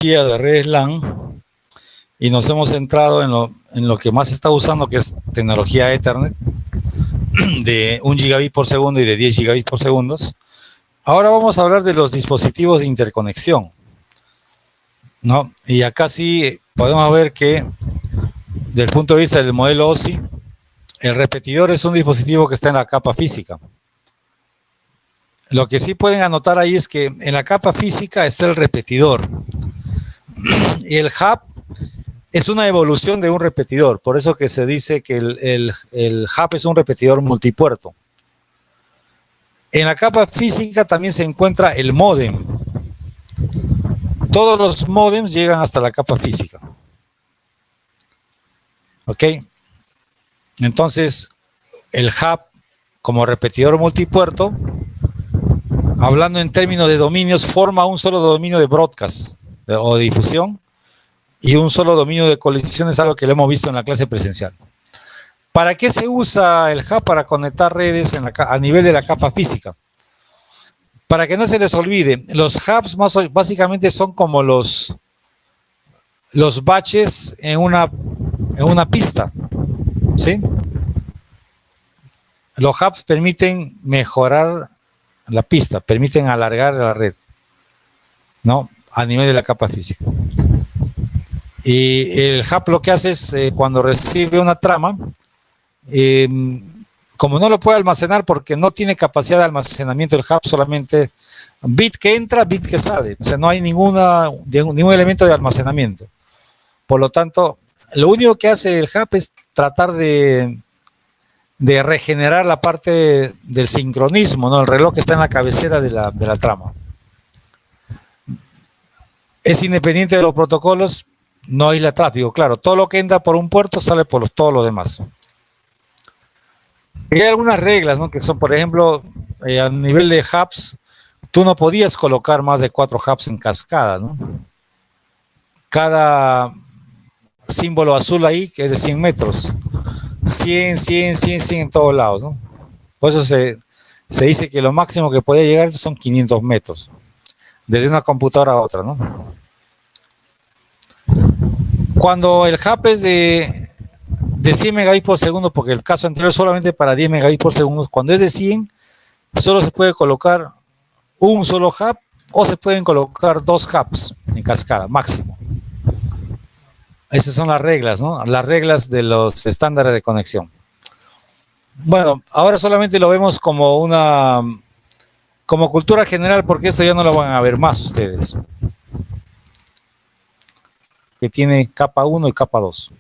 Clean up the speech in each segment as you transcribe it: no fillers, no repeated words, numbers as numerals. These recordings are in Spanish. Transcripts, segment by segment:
tecnología de redes LAN y nos hemos centrado en lo que más se está usando, que es tecnología Ethernet de 1 gigabit por segundo y de 10 gigabits por segundo. Ahora vamos a hablar de los dispositivos de interconexión, ¿no? Y acá sí podemos ver que, desde el punto de vista del modelo OSI, el repetidor es un dispositivo que está en la capa física. Lo que sí pueden anotar ahí es que en la capa física está el repetidor. Y el hub es una evolución de un repetidor. Por eso que se dice que el hub es un repetidor multipuerto. En la capa física también se encuentra el módem. Todos los módems llegan hasta la capa física. ¿Ok? Entonces, el hub como repetidor multipuerto, hablando en términos de dominios, forma un solo dominio de broadcast o de difusión y un solo dominio de colisiones, algo que lo hemos visto en la clase presencial. ¿Para qué se usa el hub? Para conectar redes a nivel de la capa física. Para que no se les olvide, los hubs básicamente son como los baches en una pista, ¿sí? Los hubs permiten mejorar la pista, permiten alargar la red, ¿no? A nivel de la capa física. Y el hub lo que hace es, cuando recibe una trama, como no lo puede almacenar porque no tiene capacidad de almacenamiento el hub, solamente bit que entra, bit que sale. O sea, no hay ningún elemento de almacenamiento. Por lo tanto, lo único que hace el hub es tratar de regenerar la parte del sincronismo, ¿no? El reloj que está en la cabecera de la trama. Es independiente de los protocolos, no aísla tráfico. Claro, todo lo que entra por un puerto sale por todos los demás. Y hay algunas reglas, ¿no? Que son, por ejemplo, a nivel de hubs, tú no podías colocar más de 4 hubs en cascada, ¿no? Cada símbolo azul ahí, que es de 100 metros, 100 en todos lados, ¿no? Por eso se dice que lo máximo que podía llegar son 500 metros, desde una computadora a otra, ¿no? Cuando el hub es de 100 megabits por segundo, porque el caso anterior es solamente para 10 megabits por segundo, cuando es de 100, solo se puede colocar un solo hub o se pueden colocar 2 hubs en cascada, máximo. Esas son las reglas, ¿no? Las reglas de los estándares de conexión. Bueno, ahora solamente lo vemos como cultura general, porque esto ya no lo van a ver más ustedes. Que tiene capa 1 y capa 2.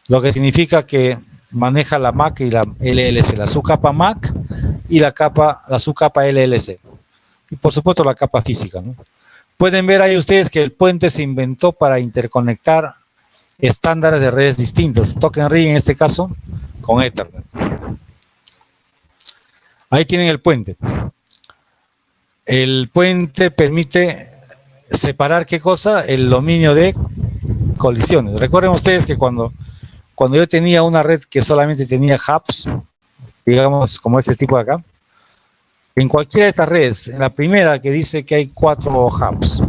Lo que significa que maneja la MAC y la LLC, la subcapa MAC y la subcapa LLC. Y por supuesto la capa física, ¿no? Pueden ver ahí ustedes que el puente se inventó para interconectar estándares de redes distintas. Token Ring en este caso con Ethernet. Ahí tienen el puente. El puente permite separar, ¿qué cosa? El dominio de colisiones. Recuerden ustedes que cuando yo tenía una red que solamente tenía hubs, digamos como este tipo de acá, en cualquiera de estas redes, en la primera que dice que hay 4 hubs,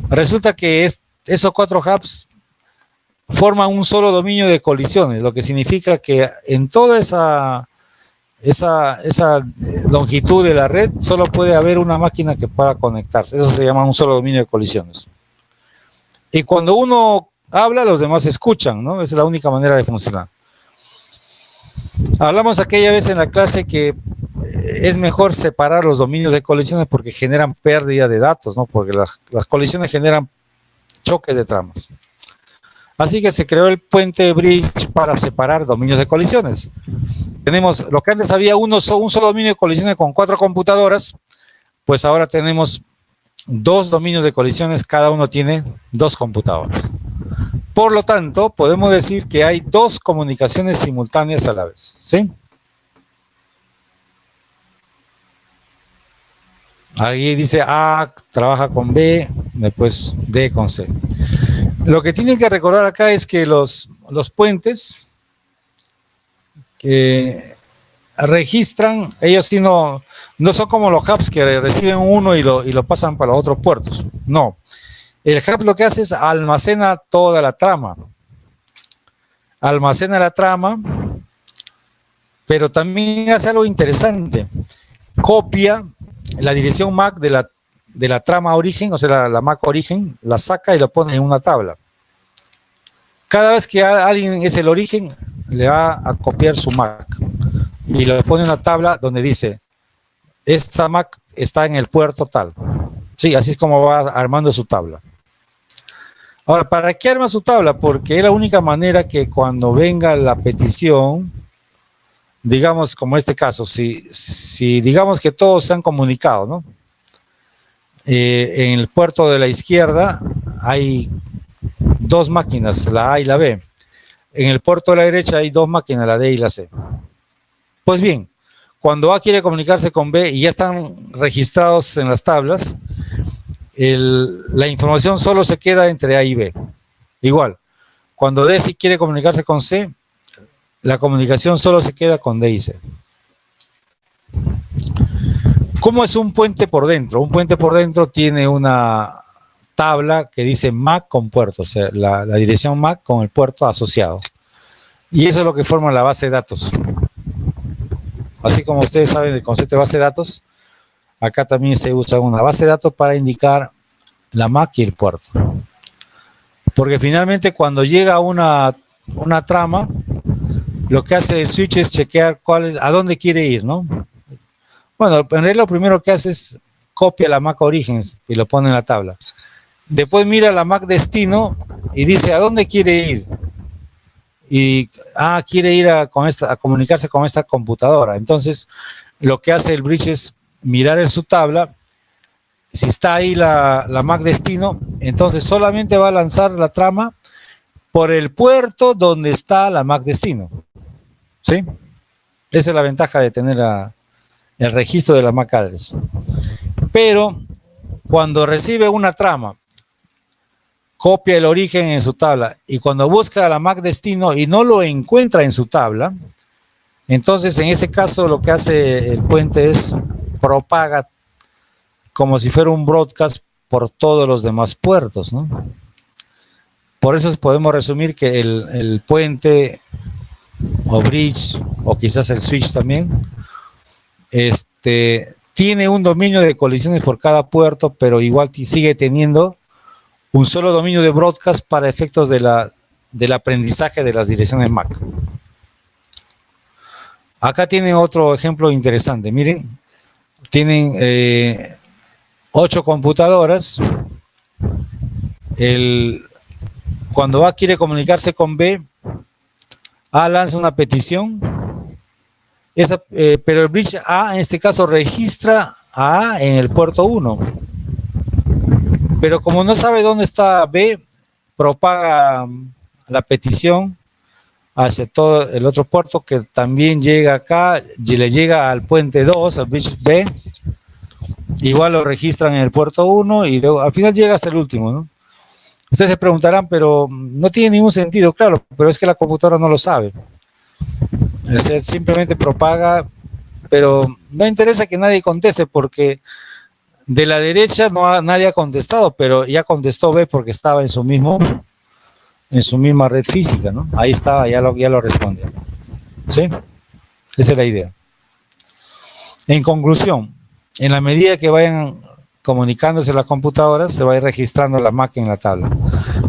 resulta que esos 4 hubs forman un solo dominio de colisiones, lo que significa que en toda esa longitud de la red solo puede haber una máquina que pueda conectarse. Eso se llama un solo dominio de colisiones. Y cuando uno habla, los demás escuchan, ¿no? Esa es la única manera de funcionar. Hablamos aquella vez en la clase que es mejor separar los dominios de colisiones porque generan pérdida de datos, ¿no? Porque las colisiones generan choques de tramas. Así que se creó el puente bridge para separar dominios de colisiones. Tenemos lo que antes había un solo dominio de colisiones con 4 computadoras, pues ahora tenemos 2 dominios de colisiones, cada uno tiene 2 computadoras. Por lo tanto, podemos decir que hay 2 comunicaciones simultáneas a la vez, ¿sí? Ahí dice A trabaja con B, después D con C. Lo que tienen que recordar acá es que los puentes, que registran, ellos sí no son como los hubs que reciben uno y lo pasan para los otros puertos. No. El hub lo que hace es almacena toda la trama. Almacena la trama, pero también hace algo interesante. Copia la dirección MAC de la trama origen, o sea, la MAC origen, la saca y la pone en una tabla. Cada vez que alguien es el origen, le va a copiar su MAC y lo pone en una tabla donde dice, esta MAC está en el puerto tal. Sí, así es como va armando su tabla. Ahora, ¿para qué arma su tabla? Porque es la única manera que cuando venga la petición, digamos como este caso, si digamos que todos se han comunicado, ¿no? En el puerto de la izquierda hay dos máquinas, la A y la B. En el puerto de la derecha hay dos máquinas, la D y la C. Pues bien, cuando A quiere comunicarse con B y ya están registrados en las tablas, la información solo se queda entre A y B. Igual, cuando D sí quiere comunicarse con C, la comunicación solo se queda con D y C. ¿Cómo es un puente por dentro? Un puente por dentro tiene una tabla que dice MAC con puerto, o sea, la dirección MAC con el puerto asociado. Y eso es lo que forma la base de datos. Así como ustedes saben el concepto de base de datos, acá también se usa una base de datos para indicar la MAC y el puerto. Porque finalmente cuando llega una trama, lo que hace el switch es chequear a dónde quiere ir, ¿no? Bueno, en realidad lo primero que hace es copia la MAC origen y lo pone en la tabla. Después mira la MAC destino y dice a dónde quiere ir. Y quiere ir a comunicarse con esta computadora. Entonces, lo que hace el bridge es mirar en su tabla. Si está ahí la MAC destino, entonces solamente va a lanzar la trama por el puerto donde está la MAC destino. ¿Sí? Esa es la ventaja de tener el registro de la MAC address. Pero cuando recibe una trama, copia el origen en su tabla y cuando busca la MAC destino y no lo encuentra en su tabla, entonces en ese caso lo que hace el puente es propaga como si fuera un broadcast por todos los demás puertos, ¿no? Por eso podemos resumir que el puente o bridge o quizás el switch también tiene un dominio de colisiones por cada puerto, pero igual sigue teniendo un solo dominio de broadcast para efectos del aprendizaje de las direcciones MAC. Acá tienen otro ejemplo interesante. Miren, tienen 8 computadoras. Cuando A quiere comunicarse con B, A lanza una petición, pero el bridge A en este caso registra a A en el puerto 1. Pero como no sabe dónde está B, propaga la petición hacia todo el otro puerto que también llega acá, y le llega al puente 2, al bridge B, igual lo registran en el puerto 1 y luego al final llega hasta el último, ¿no? Ustedes se preguntarán, pero no tiene ningún sentido, claro, pero es que la computadora no lo sabe. O sea, simplemente propaga, pero no interesa que nadie conteste porque de la derecha nadie ha contestado, pero ya contestó B porque estaba en su misma red física, ¿no? Ahí estaba, ya lo respondió. ¿Sí? Esa es la idea. En conclusión, en la medida que vayan comunicándose las computadoras, se va a ir registrando la MAC en la tabla.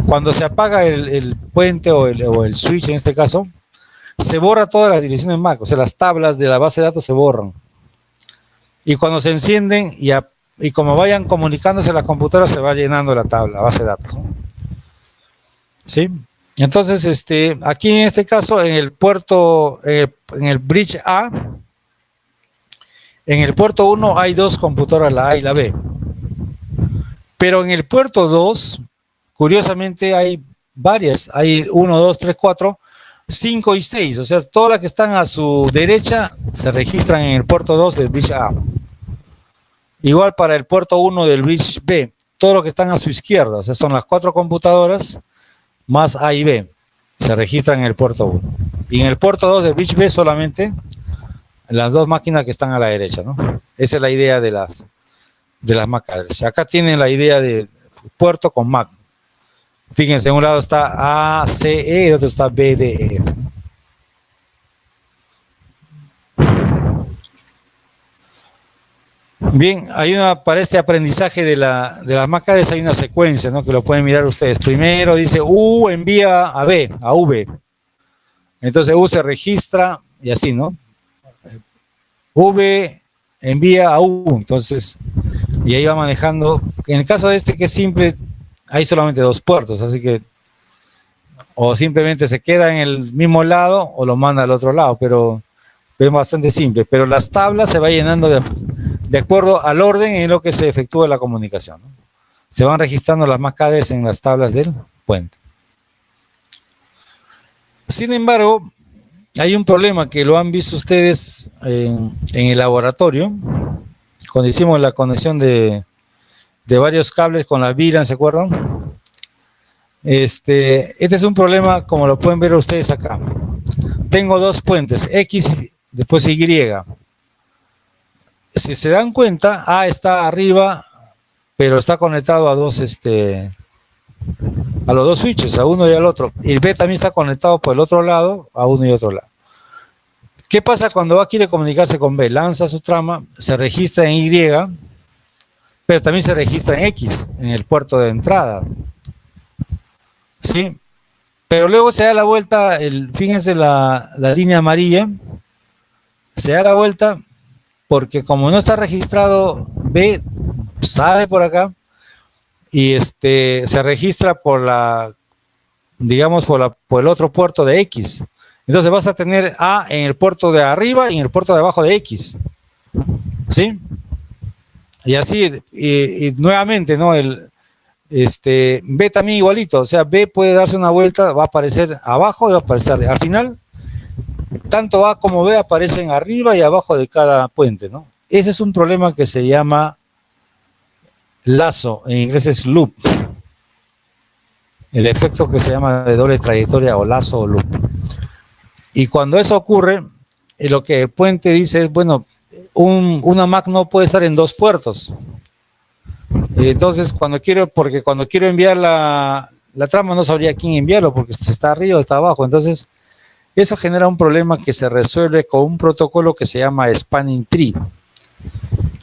Cuando se apaga el puente o el switch en este caso, se borra todas las direcciones MAC, o sea, las tablas de la base de datos se borran. Y cuando se encienden y como vayan comunicándose las computadoras, se va llenando la tabla, la base de datos, ¿no? ¿Sí? Entonces, aquí en este caso, en el puerto, en el bridge A, en el puerto 1 hay 2 computadoras, la A y la B. Pero en el puerto 2, curiosamente hay varias, hay 1, 2, 3, 4, 5 y 6, o sea, todas las que están a su derecha se registran en el puerto 2 del bridge A. Igual para el puerto 1 del bridge B, todos los que están a su izquierda, o sea, son las 4 computadoras más A y B, se registran en el puerto 1. Y en el puerto 2 del bridge B solamente las dos máquinas que están a la derecha, ¿no? Esa es la idea de las MAC address. Acá tienen la idea de puerto con MAC. Fíjense, en un lado está ACE y otro está BDE. Bien, para este aprendizaje de las MAC address hay una secuencia, ¿no? Que lo pueden mirar ustedes. Primero dice U envía a B, a V. Entonces U se registra y así, ¿no? V envía a U, entonces, y ahí va manejando. En el caso de este que es simple, hay solamente dos puertos, así que o simplemente se queda en el mismo lado o lo manda al otro lado, pero es bastante simple. Pero las tablas se van llenando de acuerdo al orden en lo que se efectúa la comunicación, ¿no? Se van registrando las MAC address en las tablas del puente. Sin embargo, hay un problema que lo han visto ustedes en el laboratorio, cuando hicimos la conexión de varios cables con la VLAN, ¿se acuerdan? Este es un problema, como lo pueden ver ustedes acá. Tengo dos puentes, X, después Y. Si se dan cuenta, A está arriba, pero está conectado a los dos switches, a uno y al otro. Y B también está conectado por el otro lado, a uno y otro lado. ¿Qué pasa cuando A quiere comunicarse con B? Lanza su trama, se registra en Y, pero también se registra en X, en el puerto de entrada. ¿Sí? Pero luego se da la vuelta, fíjense la línea amarilla, se da la vuelta porque como no está registrado B, sale por acá y se registra por por el otro puerto de X. Entonces vas a tener A en el puerto de arriba y en el puerto de abajo de X. ¿Sí? Y así, y nuevamente, ¿no? B también igualito, o sea, B puede darse una vuelta, va a aparecer abajo y va a aparecer arriba. Al final, tanto A como B aparecen arriba y abajo de cada puente, ¿no? Ese es un problema que se llama lazo, en inglés es loop. El efecto que se llama de doble trayectoria o lazo o loop. Y cuando eso ocurre, lo que el puente dice es, bueno, una MAC no puede estar en dos puertos. Entonces, cuando quiero enviar la trama, no sabría quién enviarlo, porque si está arriba o está abajo. Entonces, eso genera un problema que se resuelve con un protocolo que se llama Spanning Tree.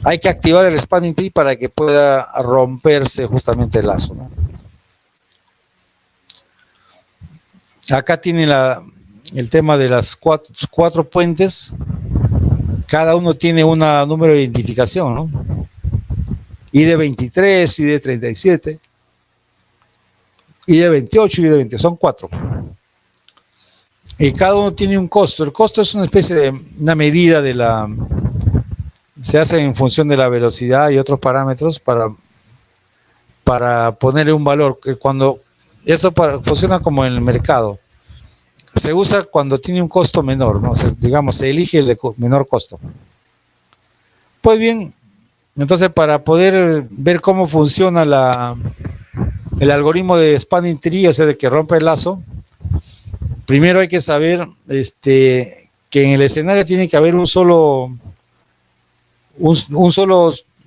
Hay que activar el Spanning Tree para que pueda romperse justamente el lazo, ¿no? Acá tiene el tema de las cuatro puentes. Cada uno tiene un número de identificación, ¿no? ID 23, ID 37, ID 28 y ID 20, son 4. Y cada uno tiene un costo. El costo es una especie de una medida se hace en función de la velocidad y otros parámetros para ponerle un valor. Cuando eso funciona como en el mercado. Se usa cuando tiene un costo menor, ¿no? O sea, digamos, se elige el de menor costo. Pues bien, entonces para poder ver cómo funciona el algoritmo de Spanning Tree, o sea, de que rompe el lazo, primero hay que saber que en el escenario tiene que haber un solo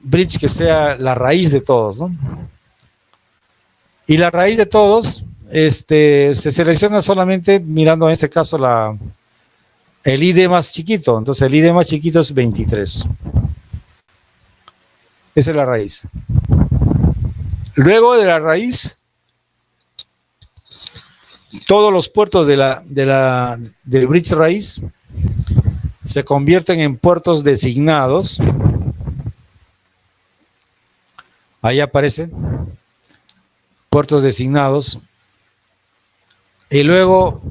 bridge que sea la raíz de todos, ¿no? Y la raíz de todos se selecciona solamente mirando en este caso el ID más chiquito. Entonces el ID más chiquito es 23. Esa es la raíz. Luego de la raíz, todos los puertos del bridge raíz se convierten en puertos designados. Ahí aparecen puertos designados. Y luego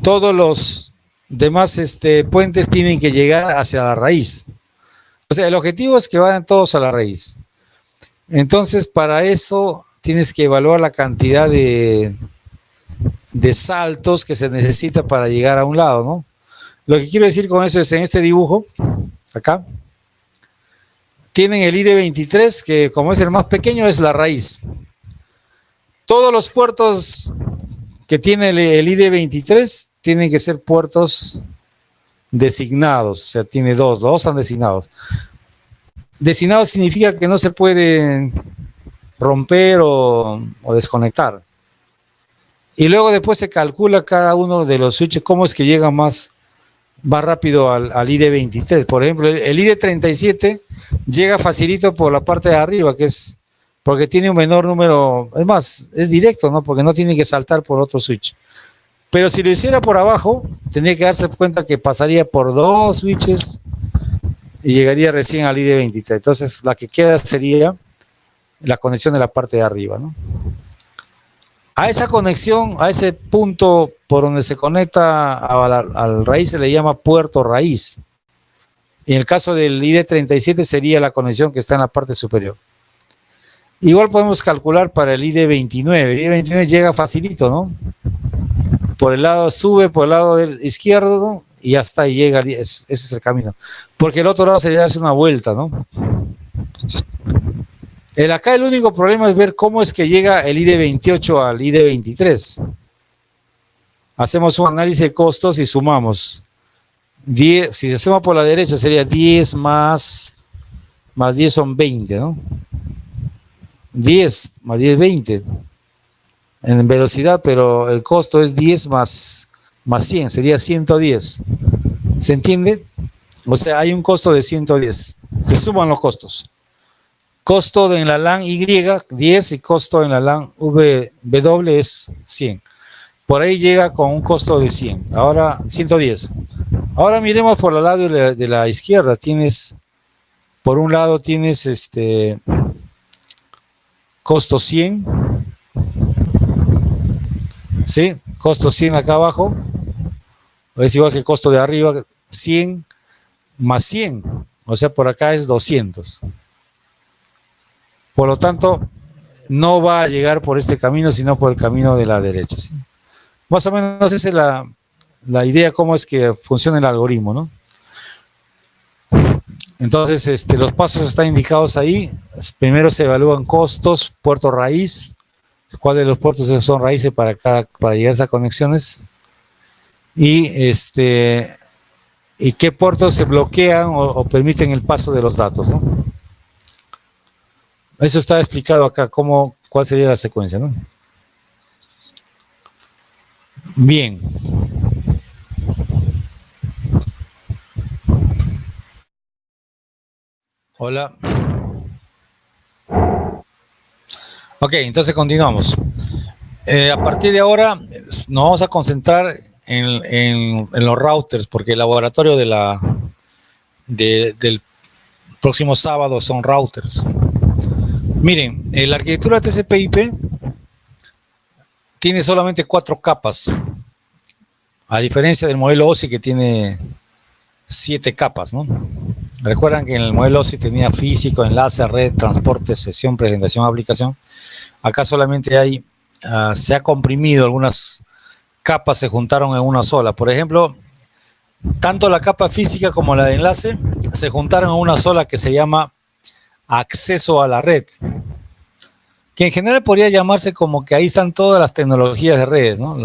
todos los demás puentes tienen que llegar hacia la raíz. O sea, el objetivo es que vayan todos a la raíz. Entonces, para eso tienes que evaluar la cantidad de saltos que se necesita para llegar a un lado, ¿no? Lo que quiero decir con eso es, en este dibujo, acá, tienen el ID 23, que como es el más pequeño, es la raíz. Todos los puertos que tiene el ID 23 tienen que ser puertos designados, o sea, tiene dos, los dos están designados. Designados significa que no se puede romper o desconectar. Y luego después se calcula cada uno de los switches cómo es que llega más rápido al ID23. Por ejemplo, el ID37 llega facilito por la parte de arriba, que es porque tiene un menor número, es más, es directo, ¿no? Porque no tiene que saltar por otro switch. Pero si lo hiciera por abajo, tendría que darse cuenta que pasaría por dos switches y llegaría recién al ID23. Entonces, la que queda sería la conexión de la parte de arriba, ¿no? A esa conexión, a ese punto por donde se conecta al raíz se le llama puerto raíz. Y en el caso del ID37 sería la conexión que está en la parte superior. Igual podemos calcular para el ID29. El ID29 llega facilito, ¿no? Por el lado, sube por el lado del izquierdo, ¿no? Y hasta ahí llega, ese es el camino. Porque el otro lado sería darse una vuelta, ¿no? Acá el único problema es ver cómo es que llega el ID28 al ID23. Hacemos un análisis de costos y sumamos. 10, si se hacemos por la derecha sería 10 más 10 son 20, ¿no? 10 más 10, 20 en velocidad, pero el costo es 10 más 100, sería 110. ¿Se entiende? O sea, hay un costo de 110. Se suman los costos. Costo en la LAN Y, 10, y costo en la LAN W es 100. Por ahí llega con un costo de 100. Ahora, 110. Ahora miremos por el lado de la izquierda. Por un lado tienes costo 100. ¿Sí? Costo 100 acá abajo. Es igual que el costo de arriba, 100 más 100. O sea, por acá es 200. Por lo tanto, no va a llegar por este camino, sino por el camino de la derecha, ¿sí? Más o menos esa es la idea, cómo es que funciona el algoritmo, ¿no? Entonces, los pasos están indicados ahí. Primero se evalúan costos, puerto raíz, cuáles de los puertos son raíces para llegar a esas conexiones, y qué puertos se bloquean o permiten el paso de los datos, ¿no? Eso está explicado acá, cuál sería la secuencia, ¿no? Bien. Hola. Ok, entonces continuamos. A partir de ahora nos vamos a concentrar en los routers, porque el laboratorio del próximo sábado son routers. Miren, la arquitectura TCP/IP tiene solamente 4 capas, a diferencia del modelo OSI que tiene 7 capas, ¿no? Recuerdan que en el modelo OSI tenía físico, enlace, red, transporte, sesión, presentación, aplicación. Acá solamente se ha comprimido, algunas capas se juntaron en una sola. Por ejemplo, tanto la capa física como la de enlace se juntaron en una sola que se llama acceso a la red, que en general podría llamarse como que ahí están todas las tecnologías de redes, ¿no?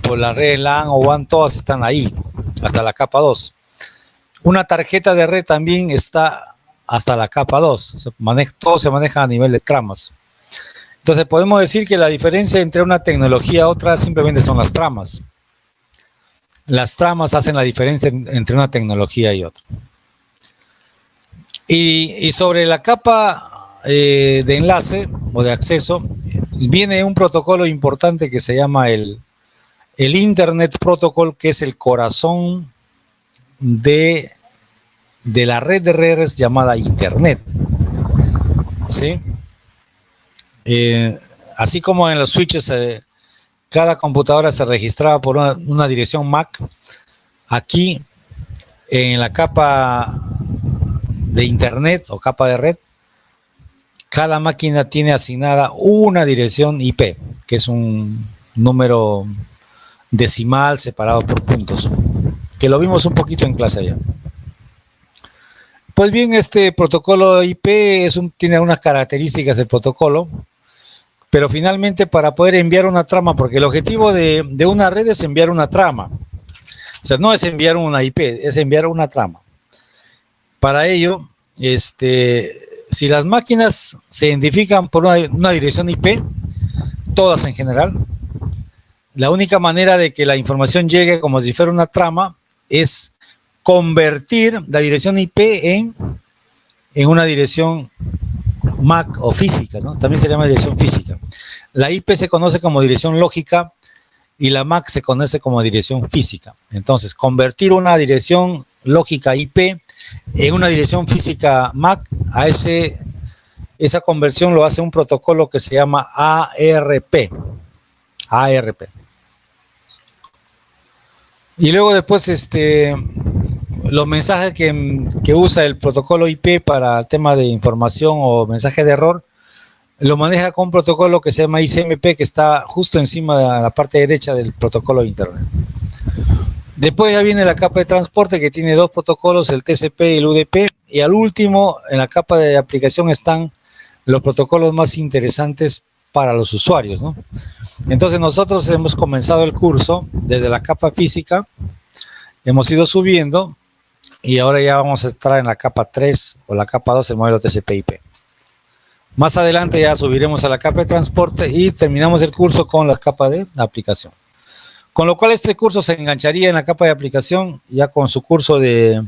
Por la red LAN o WAN, todas están ahí, hasta la capa 2. Una tarjeta de red también está hasta la capa 2. Todo se maneja a nivel de tramas. Entonces podemos decir que la diferencia entre una tecnología y otra simplemente son las tramas. Las tramas hacen la diferencia entre una tecnología y otra. Y sobre la capa de enlace o de acceso viene un protocolo importante que se llama el Internet Protocol, que es el corazón de la red de redes llamada Internet, ¿sí? Así como en los switches cada computadora se registraba por una dirección MAC, aquí en la capa de Internet o capa de red, cada máquina tiene asignada una dirección IP, que es un número decimal separado por puntos, que lo vimos un poquito en clase allá. Pues bien, este protocolo IP tiene unas características del protocolo, pero finalmente para poder enviar una trama, porque el objetivo de una red es enviar una trama. O sea, no es enviar una IP, es enviar una trama. Para ello, si las máquinas se identifican por una dirección IP, todas en general, la única manera de que la información llegue como si fuera una trama es convertir la dirección IP en una dirección MAC o física, ¿no? También se llama dirección física. La IP se conoce como dirección lógica y la MAC se conoce como dirección física. Entonces, convertir una dirección lógica IP en una dirección física MAC, esa conversión lo hace un protocolo que se llama ARP. ARP. Y luego después, los mensajes que usa el protocolo IP para el tema de información o mensaje de error, lo maneja con un protocolo que se llama ICMP, que está justo encima de la parte derecha del protocolo de Internet. Después ya viene la capa de transporte, que tiene dos protocolos, el TCP y el UDP, y al último, en la capa de aplicación, están los protocolos más interesantes para los usuarios, ¿no? Entonces nosotros hemos comenzado el curso desde la capa física, hemos ido subiendo, y ahora ya vamos a estar en la capa 3 o la capa 2 del modelo TCP/IP. Más adelante ya subiremos a la capa de transporte y terminamos el curso con la capa de aplicación. Con lo cual este curso se engancharía en la capa de aplicación ya con su curso de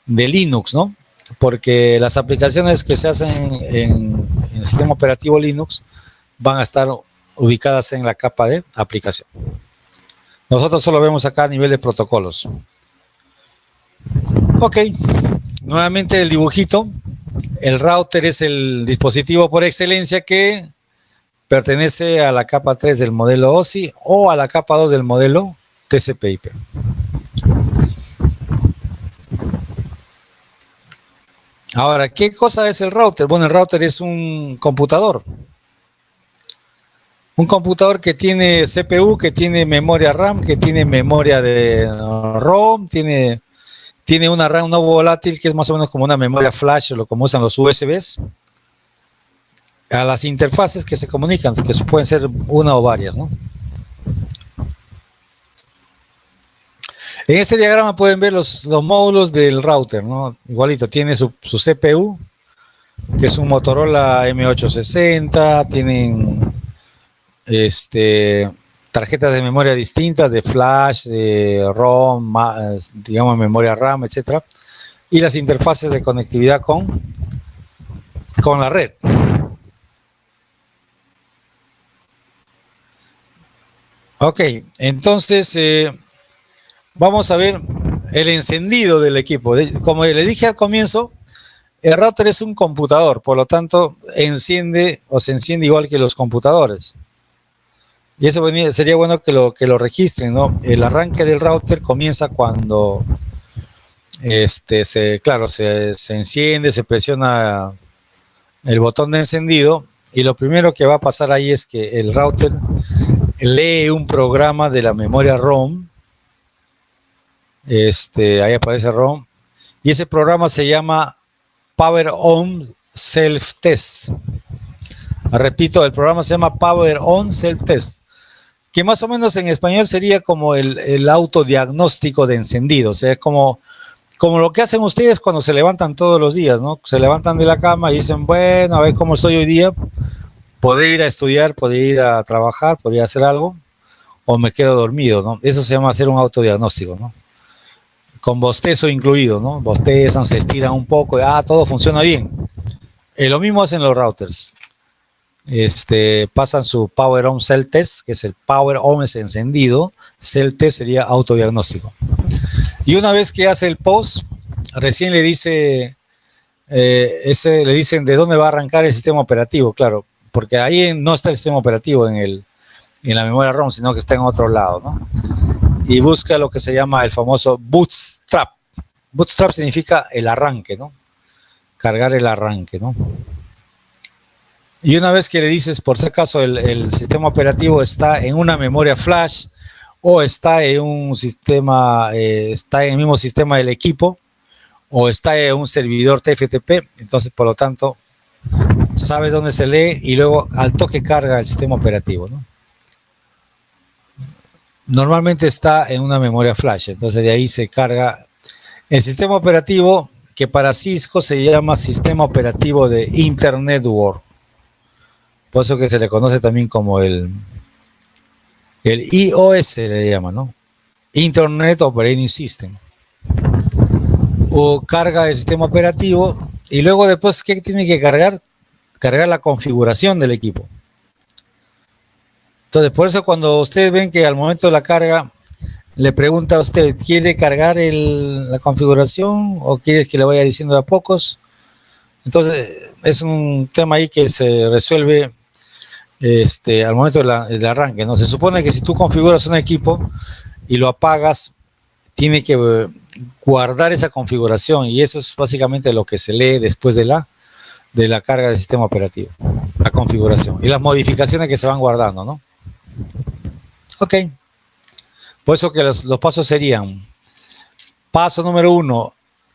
Linux, ¿no? Porque las aplicaciones que se hacen en el sistema operativo Linux van a estar ubicadas en la capa de aplicación. Nosotros solo vemos acá a nivel de protocolos. Ok, nuevamente el dibujito. El router es el dispositivo por excelencia que pertenece a la capa 3 del modelo OSI o a la capa 2 del modelo TCP/IP. Ahora, ¿qué cosa es el router? Bueno, el router es un computador. Un computador que tiene CPU, que tiene memoria RAM, que tiene memoria de ROM, tiene una RAM no volátil que es más o menos como una memoria flash o como usan los USBs. A las interfaces que se comunican, que pueden ser una o varias, ¿no? En este diagrama pueden ver los módulos del router, ¿no? Igualito, tiene su CPU, que es un Motorola M860, tienen tarjetas de memoria distintas, de flash, de ROM, digamos memoria RAM, etcétera, y las interfaces de conectividad con la red. Ok, entonces vamos a ver el encendido del equipo. Como le dije al comienzo, el router es un computador, por lo tanto se enciende igual que los computadores. Y eso sería bueno que lo registren, ¿no? El arranque del router comienza cuando se enciende, se presiona el botón de encendido, y lo primero que va a pasar ahí es que el router lee un programa de la memoria ROM. Ahí aparece ROM, y ese programa se llama Power On Self Test. Repito, el programa se llama Power On Self Test, que más o menos en español sería como el autodiagnóstico de encendido. O sea, es como lo que hacen ustedes cuando se levantan todos los días, ¿no? Se levantan de la cama y dicen, bueno, a ver cómo estoy hoy día, podría ir a estudiar, podría ir a trabajar, podría hacer algo, o me quedo dormido, ¿no? Eso se llama hacer un autodiagnóstico, ¿no? Con bostezo incluido, ¿no? Bostezan, se estiran un poco, todo funciona bien. Lo mismo hacen los routers. Pasan su Power On Self Test, que es el Power On es encendido, Self Test sería autodiagnóstico. Y una vez que hace el post, recién le dicen de dónde va a arrancar el sistema operativo, claro, porque ahí no está el sistema operativo en la memoria ROM, sino que está en otro lado, ¿no? Y busca lo que se llama el famoso bootstrap. Bootstrap significa el arranque, ¿no? Cargar el arranque, ¿no? Y una vez que le dices, por si acaso, el sistema operativo está en una memoria flash o está en un sistema, está en el mismo sistema del equipo o está en un servidor TFTP, entonces, por lo tanto, sabes dónde se lee y luego al toque carga el sistema operativo, ¿no? normalmente está en una memoria flash. Entonces de ahí se carga el sistema operativo, que para Cisco se llama Sistema Operativo de Internet Network. Por eso que se le conoce también como el iOS, se le llama, ¿no? Internet Operating System. O carga el sistema operativo y luego después, ¿qué tiene que cargar? Cargar la configuración del equipo. Entonces, por eso cuando ustedes ven que al momento de la carga le pregunta a usted, ¿quiere cargar la configuración o quiere que le vaya diciendo de a pocos? Entonces, es un tema ahí que se resuelve al momento del arranque, ¿no? Se supone que si tú configuras un equipo y lo apagas, tiene que guardar esa configuración, y eso es básicamente lo que se lee después de la carga del sistema operativo, la configuración y las modificaciones que se van guardando, ¿no? Ok. Por eso que los pasos serían: paso número 1,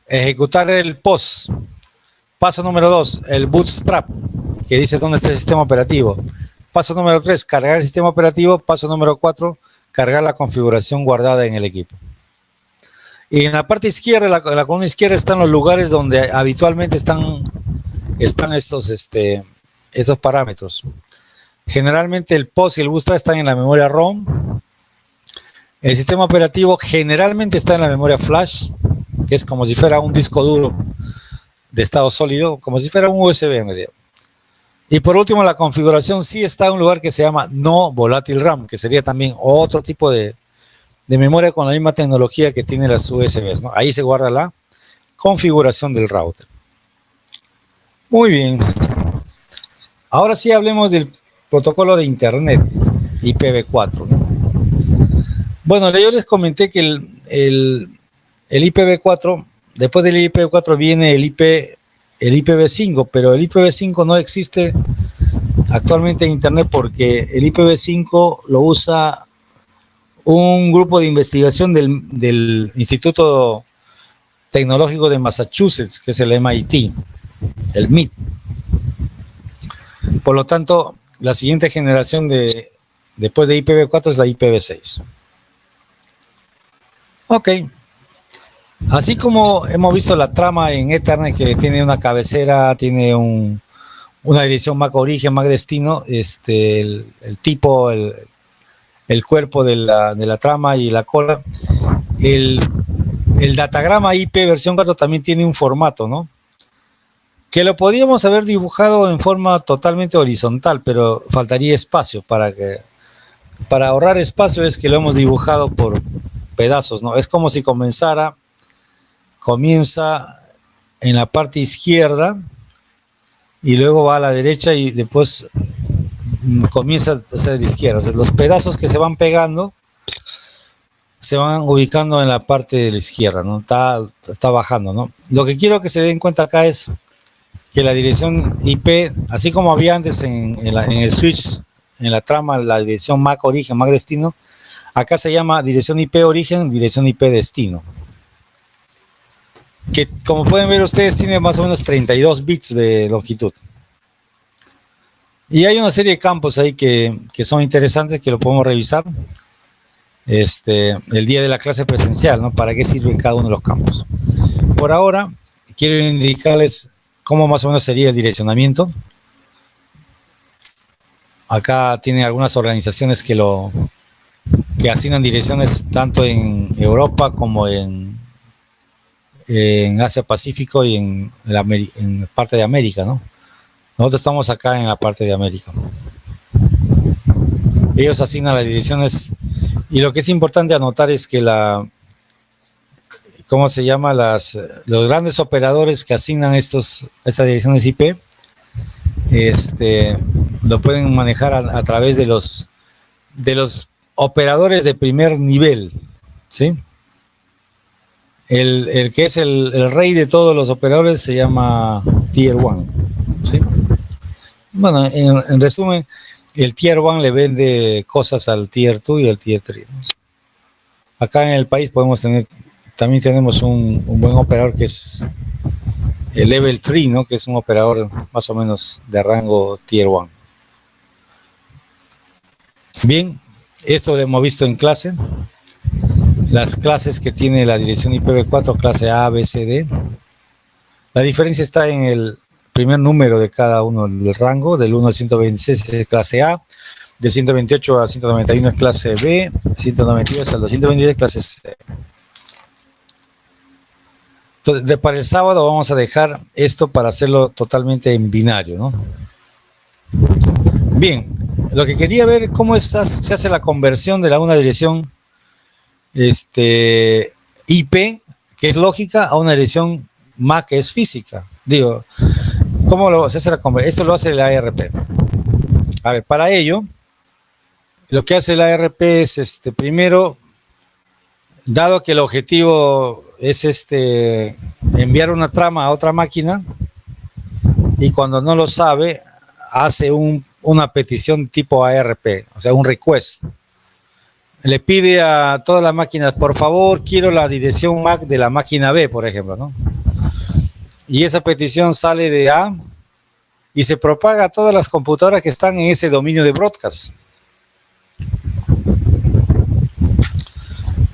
ejecutar el POS. Paso número 2, el bootstrap, que dice dónde está el sistema operativo. Paso número 3, cargar el sistema operativo. Paso número 4, cargar la configuración guardada en el equipo. Y en la parte izquierda, en la columna izquierda, están los lugares donde habitualmente están estos parámetros. Generalmente el POS y el bootstrap están en la memoria ROM. El sistema operativo generalmente está en la memoria flash, que es como si fuera un disco duro de estado sólido, como si fuera un USB en realidad. Y por último, la configuración sí está en un lugar que se llama no volátil RAM, que sería también otro tipo de memoria con la misma tecnología que tiene las USBs, ¿no? Ahí se guarda la configuración del router. Muy bien. Ahora sí hablemos del protocolo de Internet, IPv4, ¿no? Bueno, yo les comenté que el IPv4, después del IPv4 viene el IPv5, pero el IPv5 no existe actualmente en Internet porque el IPv5 lo usa un grupo de investigación del Instituto Tecnológico de Massachusetts, que es el MIT, el MIT. Por lo tanto, la siguiente generación después de IPv4 es la IPv6. Ok. Así como hemos visto la trama en Ethernet, que tiene una cabecera, tiene una dirección MAC origen, MAC destino, el tipo, el cuerpo de la trama y la cola. El datagrama IP versión 4 también tiene un formato, ¿no? Que lo podríamos haber dibujado en forma totalmente horizontal, pero faltaría espacio para ahorrar espacio es que lo hemos dibujado por pedazos, ¿no? Es como si comienza en la parte izquierda y luego va a la derecha y después comienza a ser de izquierda. O sea, los pedazos que se van pegando se van ubicando en la parte de la izquierda, ¿no? Está bajando, ¿no? Lo que quiero que se den cuenta acá es que la dirección IP, así como había antes en el switch, en la trama, la dirección MAC origen, MAC destino, acá se llama dirección IP origen, dirección IP destino. Que como pueden ver ustedes tiene más o menos 32 bits de longitud. Y hay una serie de campos ahí que son interesantes, que lo podemos revisar el día de la clase presencial, ¿no? Para qué sirve cada uno de los campos. Por ahora, quiero indicarles cómo más o menos sería el direccionamiento. Acá tienen algunas organizaciones que asignan direcciones tanto en Europa como en Asia Pacífico y en parte de América, ¿no? Nosotros estamos acá en la parte de América. Ellos asignan las direcciones y lo que es importante anotar es que ¿cómo se llama? Los grandes operadores que asignan esas direcciones IP, lo pueden manejar a través de los operadores de primer nivel, ¿sí? El que es el rey de todos los operadores se llama Tier 1, ¿sí? Bueno, en resumen, el Tier 1 le vende cosas al Tier 2 y al Tier 3, ¿no? Acá en el país también tenemos un buen operador que es el Level 3, ¿no? Que es un operador más o menos de rango Tier 1. Bien, Esto lo hemos visto en clase. Las clases que tiene la dirección IPv4, clase A, B, C, D. La diferencia está en el primer número de cada uno del rango, del 1 al 126 es clase A, del 128 al 191 es clase B, 192 al 223 es clase C. Entonces, para el sábado vamos a dejar esto para hacerlo totalmente en binario, ¿no? Bien, lo que quería ver es cómo se hace la conversión de una dirección IP, que es lógica, a una dirección MAC, que es física. Digo, ¿cómo se hace la conversión? Esto lo hace el ARP. A ver, para ello, lo que hace el ARP es, primero, dado que el objetivo es enviar una trama a otra máquina, y cuando no lo sabe, hace una petición tipo ARP, o sea, un request. Le pide a todas las máquinas, por favor, quiero la dirección MAC de la máquina B, por ejemplo, ¿no? Y esa petición sale de A y se propaga a todas las computadoras que están en ese dominio de broadcast.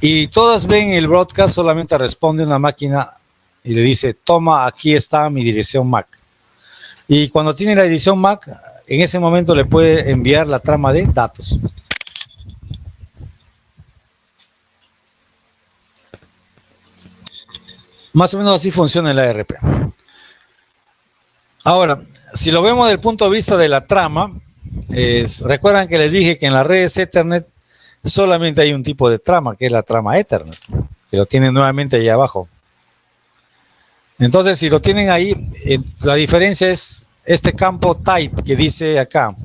Y todas ven el broadcast, solamente responde una máquina y le dice, toma, aquí está mi dirección MAC. Y cuando tiene la dirección MAC, en ese momento le puede enviar la trama de datos. Más o menos así funciona el ARP. Ahora, si lo vemos desde el punto de vista de la trama, recuerdan que les dije que en las redes Ethernet solamente hay un tipo de trama, que es la trama Ethernet, que lo tienen nuevamente ahí abajo. Entonces, si lo tienen ahí, la diferencia es este campo type que dice acá.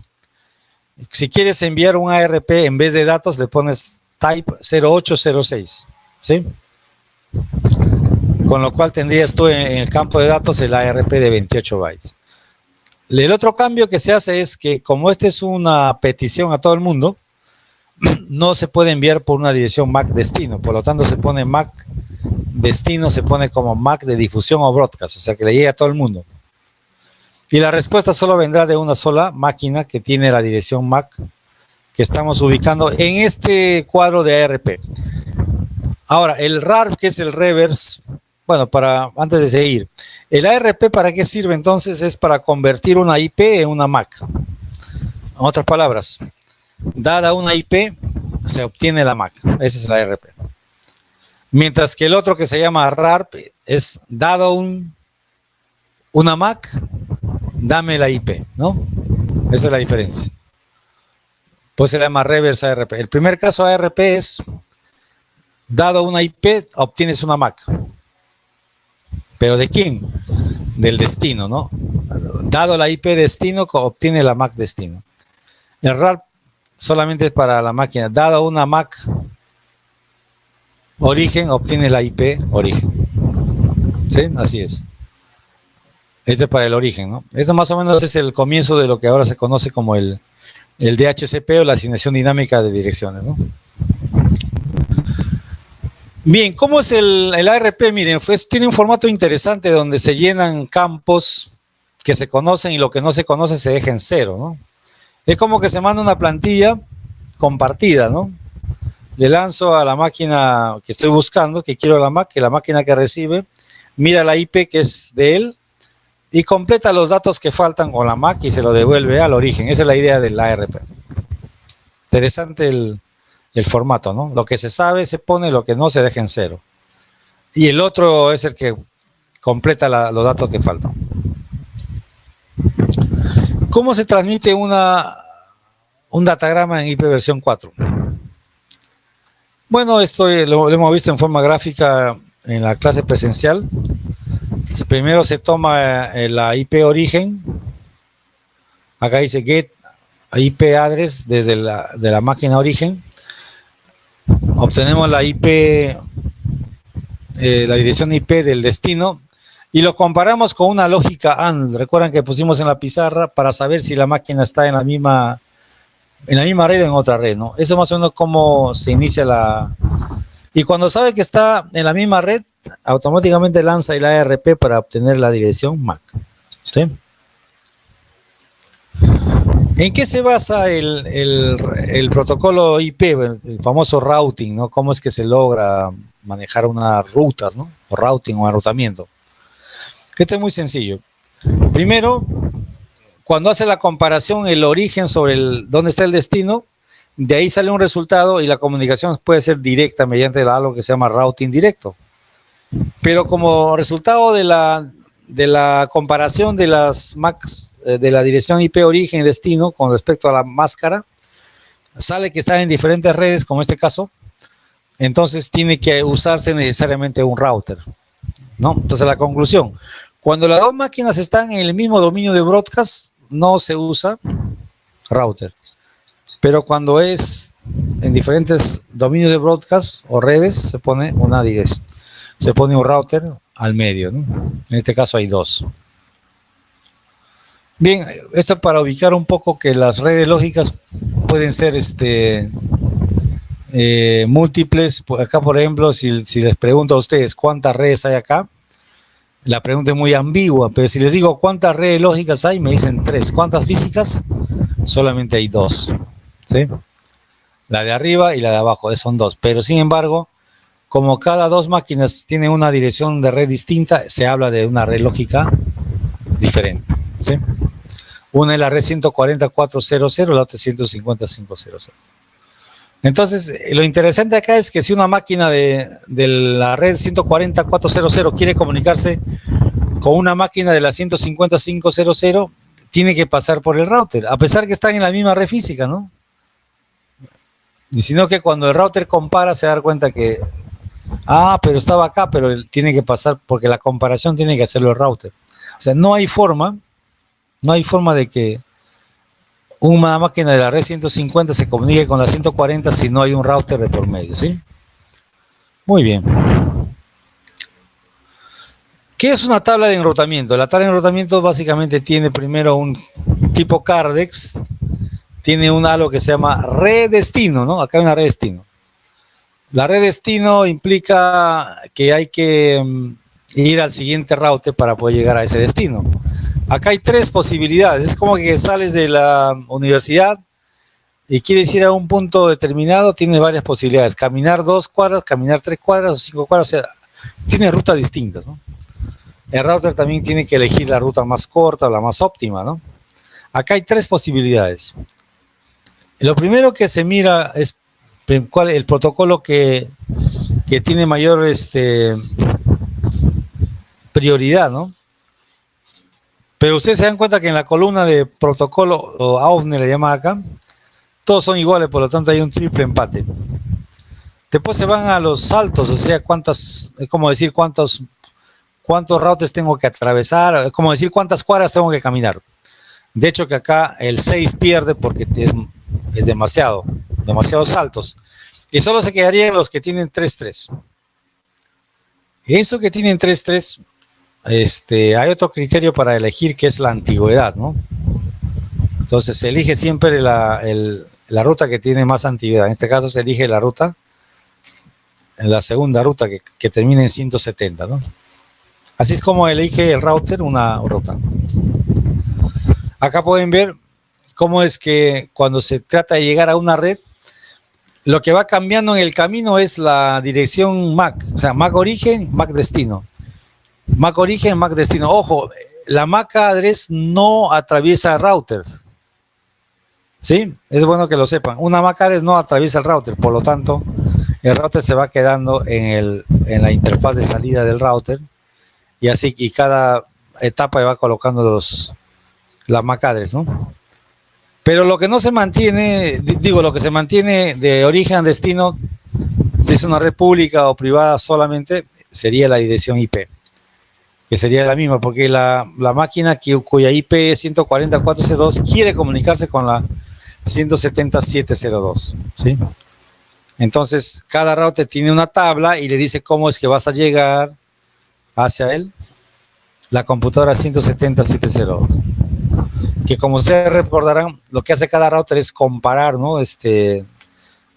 Si quieres enviar un ARP en vez de datos, le pones type 0806, ¿sí? Con lo cual tendrías tú en el campo de datos el ARP de 28 bytes. El otro cambio que se hace es que, como esta es una petición a todo el mundo, no se puede enviar por una dirección MAC destino, por lo tanto se pone MAC destino, se pone como MAC de difusión o broadcast, o sea que le llegue a todo el mundo. Y la respuesta solo vendrá de una sola máquina que tiene la dirección MAC que estamos ubicando en este cuadro de ARP. Ahora, el RAR, que es el reverse, bueno, antes de seguir, el ARP, ¿para qué sirve entonces? Es para convertir una IP en una MAC. En otras palabras, dada una IP, se obtiene la MAC. Ese es el ARP. Mientras que el otro, que se llama RARP, es dado una MAC, dame la IP, ¿no? Esa es la diferencia. Pues se llama reverse ARP. El primer caso ARP es, dado una IP, obtienes una MAC. ¿Pero de quién? Del destino, ¿no? Dado la IP destino, obtiene la MAC destino. El RARP solamente es para la máquina. Dado una MAC origen, obtiene la IP origen. ¿Sí? Así es. Este es para el origen, ¿no? Esto más o menos es el comienzo de lo que ahora se conoce como el DHCP o la asignación dinámica de direcciones, ¿no? Bien, ¿cómo es el ARP? Miren, tiene un formato interesante donde se llenan campos que se conocen y lo que no se conoce se deja en cero, ¿no? Es como que se manda una plantilla compartida, ¿no? Le lanzo a la máquina que estoy buscando, que quiero la MAC, que la máquina que recibe, mira la IP que es de él y completa los datos que faltan con la MAC y se lo devuelve al origen. Esa es la idea del ARP. Interesante el formato, ¿no? Lo que se sabe se pone, lo que no se deja en cero. Y el otro es el que completa los datos que faltan. ¿Cómo se transmite un datagrama en IP versión 4? Bueno, esto lo hemos visto en forma gráfica en la clase presencial. Primero se toma la IP origen. Acá dice get IP address desde de la máquina origen. Obtenemos la IP, la dirección IP del destino y lo comparamos con una lógica AND. Recuerdan que pusimos en la pizarra para saber si la máquina está en la misma red o en otra red, ¿no? Eso más o menos cómo se inicia y cuando sabe que está en la misma red, automáticamente lanza el ARP para obtener la dirección MAC, ¿sí? ¿En qué se basa el protocolo IP, el famoso routing, ¿no? ¿Cómo es que se logra manejar unas rutas, ¿no? O routing o enrutamiento. Esto es muy sencillo. Primero, cuando hace la comparación, el origen sobre dónde está el destino, de ahí sale un resultado y la comunicación puede ser directa mediante algo que se llama routing directo. Pero como resultado de la comparación de las MACs, de la dirección IP origen y destino con respecto a la máscara, sale que están en diferentes redes, como este caso, entonces tiene que usarse necesariamente un router, ¿no? Entonces la conclusión, cuando las dos máquinas están en el mismo dominio de broadcast, no se usa router, pero cuando es en diferentes dominios de broadcast o redes, se pone un router al medio, ¿no? En este caso hay dos. Bien, esto para ubicar un poco que las redes lógicas pueden ser múltiples. Acá, por ejemplo, si les pregunto a ustedes cuántas redes hay acá, la pregunta es muy ambigua, pero si les digo cuántas redes lógicas hay, me dicen 3. ¿Cuántas físicas? Solamente hay 2, ¿sí? La de arriba y la de abajo, son 2. Pero sin embargo, como cada 2 máquinas tienen una dirección de red distinta, se habla de una red lógica diferente, ¿sí? Una es la red 144.0.0, la otra 150.5.0.0. Entonces, lo interesante acá es que si una máquina de la red 144.0.0 quiere comunicarse con una máquina de la 150.5.0.0, tiene que pasar por el router, a pesar que están en la misma red física, ¿no? Y sino que cuando el router compara se da cuenta que, pero estaba acá, pero él tiene que pasar, porque la comparación tiene que hacerlo el router. O sea, no hay forma de que una máquina de la red 150 se comunique con la 140 si no hay un router de por medio, ¿sí? Muy bien. ¿Qué es una tabla de enrutamiento? La tabla de enrutamiento básicamente tiene primero un tipo Cardex, tiene algo que se llama red destino, ¿no? Acá hay una red destino. La red destino implica que hay que ir al siguiente router para poder llegar a ese destino. Acá hay 3 posibilidades. Es como que sales de la universidad y quieres ir a un punto determinado, tienes varias posibilidades. Caminar 2 cuadras, caminar 3 cuadras o 5 cuadras, o sea, tiene rutas distintas, ¿no? El router también tiene que elegir la ruta más corta, la más óptima, ¿no? Acá hay 3 posibilidades. Lo primero que se mira es cuál es el protocolo que tiene mayor prioridad, ¿no? Pero ustedes se dan cuenta que en la columna de protocolo, o AOVNE le llama acá, todos son iguales, por lo tanto hay un triple empate. Después se van a los saltos, o sea, es como decir cuántos routers tengo que atravesar, es como decir cuántas cuadras tengo que caminar. De hecho que acá el 6 pierde porque es demasiados saltos. Y solo se quedarían los que tienen 3.3. Eso que tienen 3.3, hay otro criterio para elegir que es la antigüedad, ¿no? Entonces se elige siempre la ruta que tiene más antigüedad. En este caso se elige la ruta, la segunda ruta que termina en 170, ¿no? Así es como elige el router una ruta. Acá pueden ver cómo es que cuando se trata de llegar a una red, lo que va cambiando en el camino es la dirección MAC, o sea, MAC origen, MAC destino. MAC origen, MAC destino. Ojo, la MAC address no atraviesa routers. ¿Sí? Es bueno que lo sepan. Una MAC address no atraviesa el router, por lo tanto, el router se va quedando en la interfaz de salida del router y cada etapa va colocando la MAC address, ¿no? Pero lo que no se mantiene, lo que se mantiene de origen a destino, si es una red pública o privada solamente, sería la dirección IP, que sería la misma, porque la máquina cuya IP es 144.2 quiere comunicarse con la 177.02, ¿sí? Entonces, cada router tiene una tabla y le dice cómo es que vas a llegar hacia él, la computadora 177.02. Que como ustedes recordarán, lo que hace cada router es comparar, ¿no?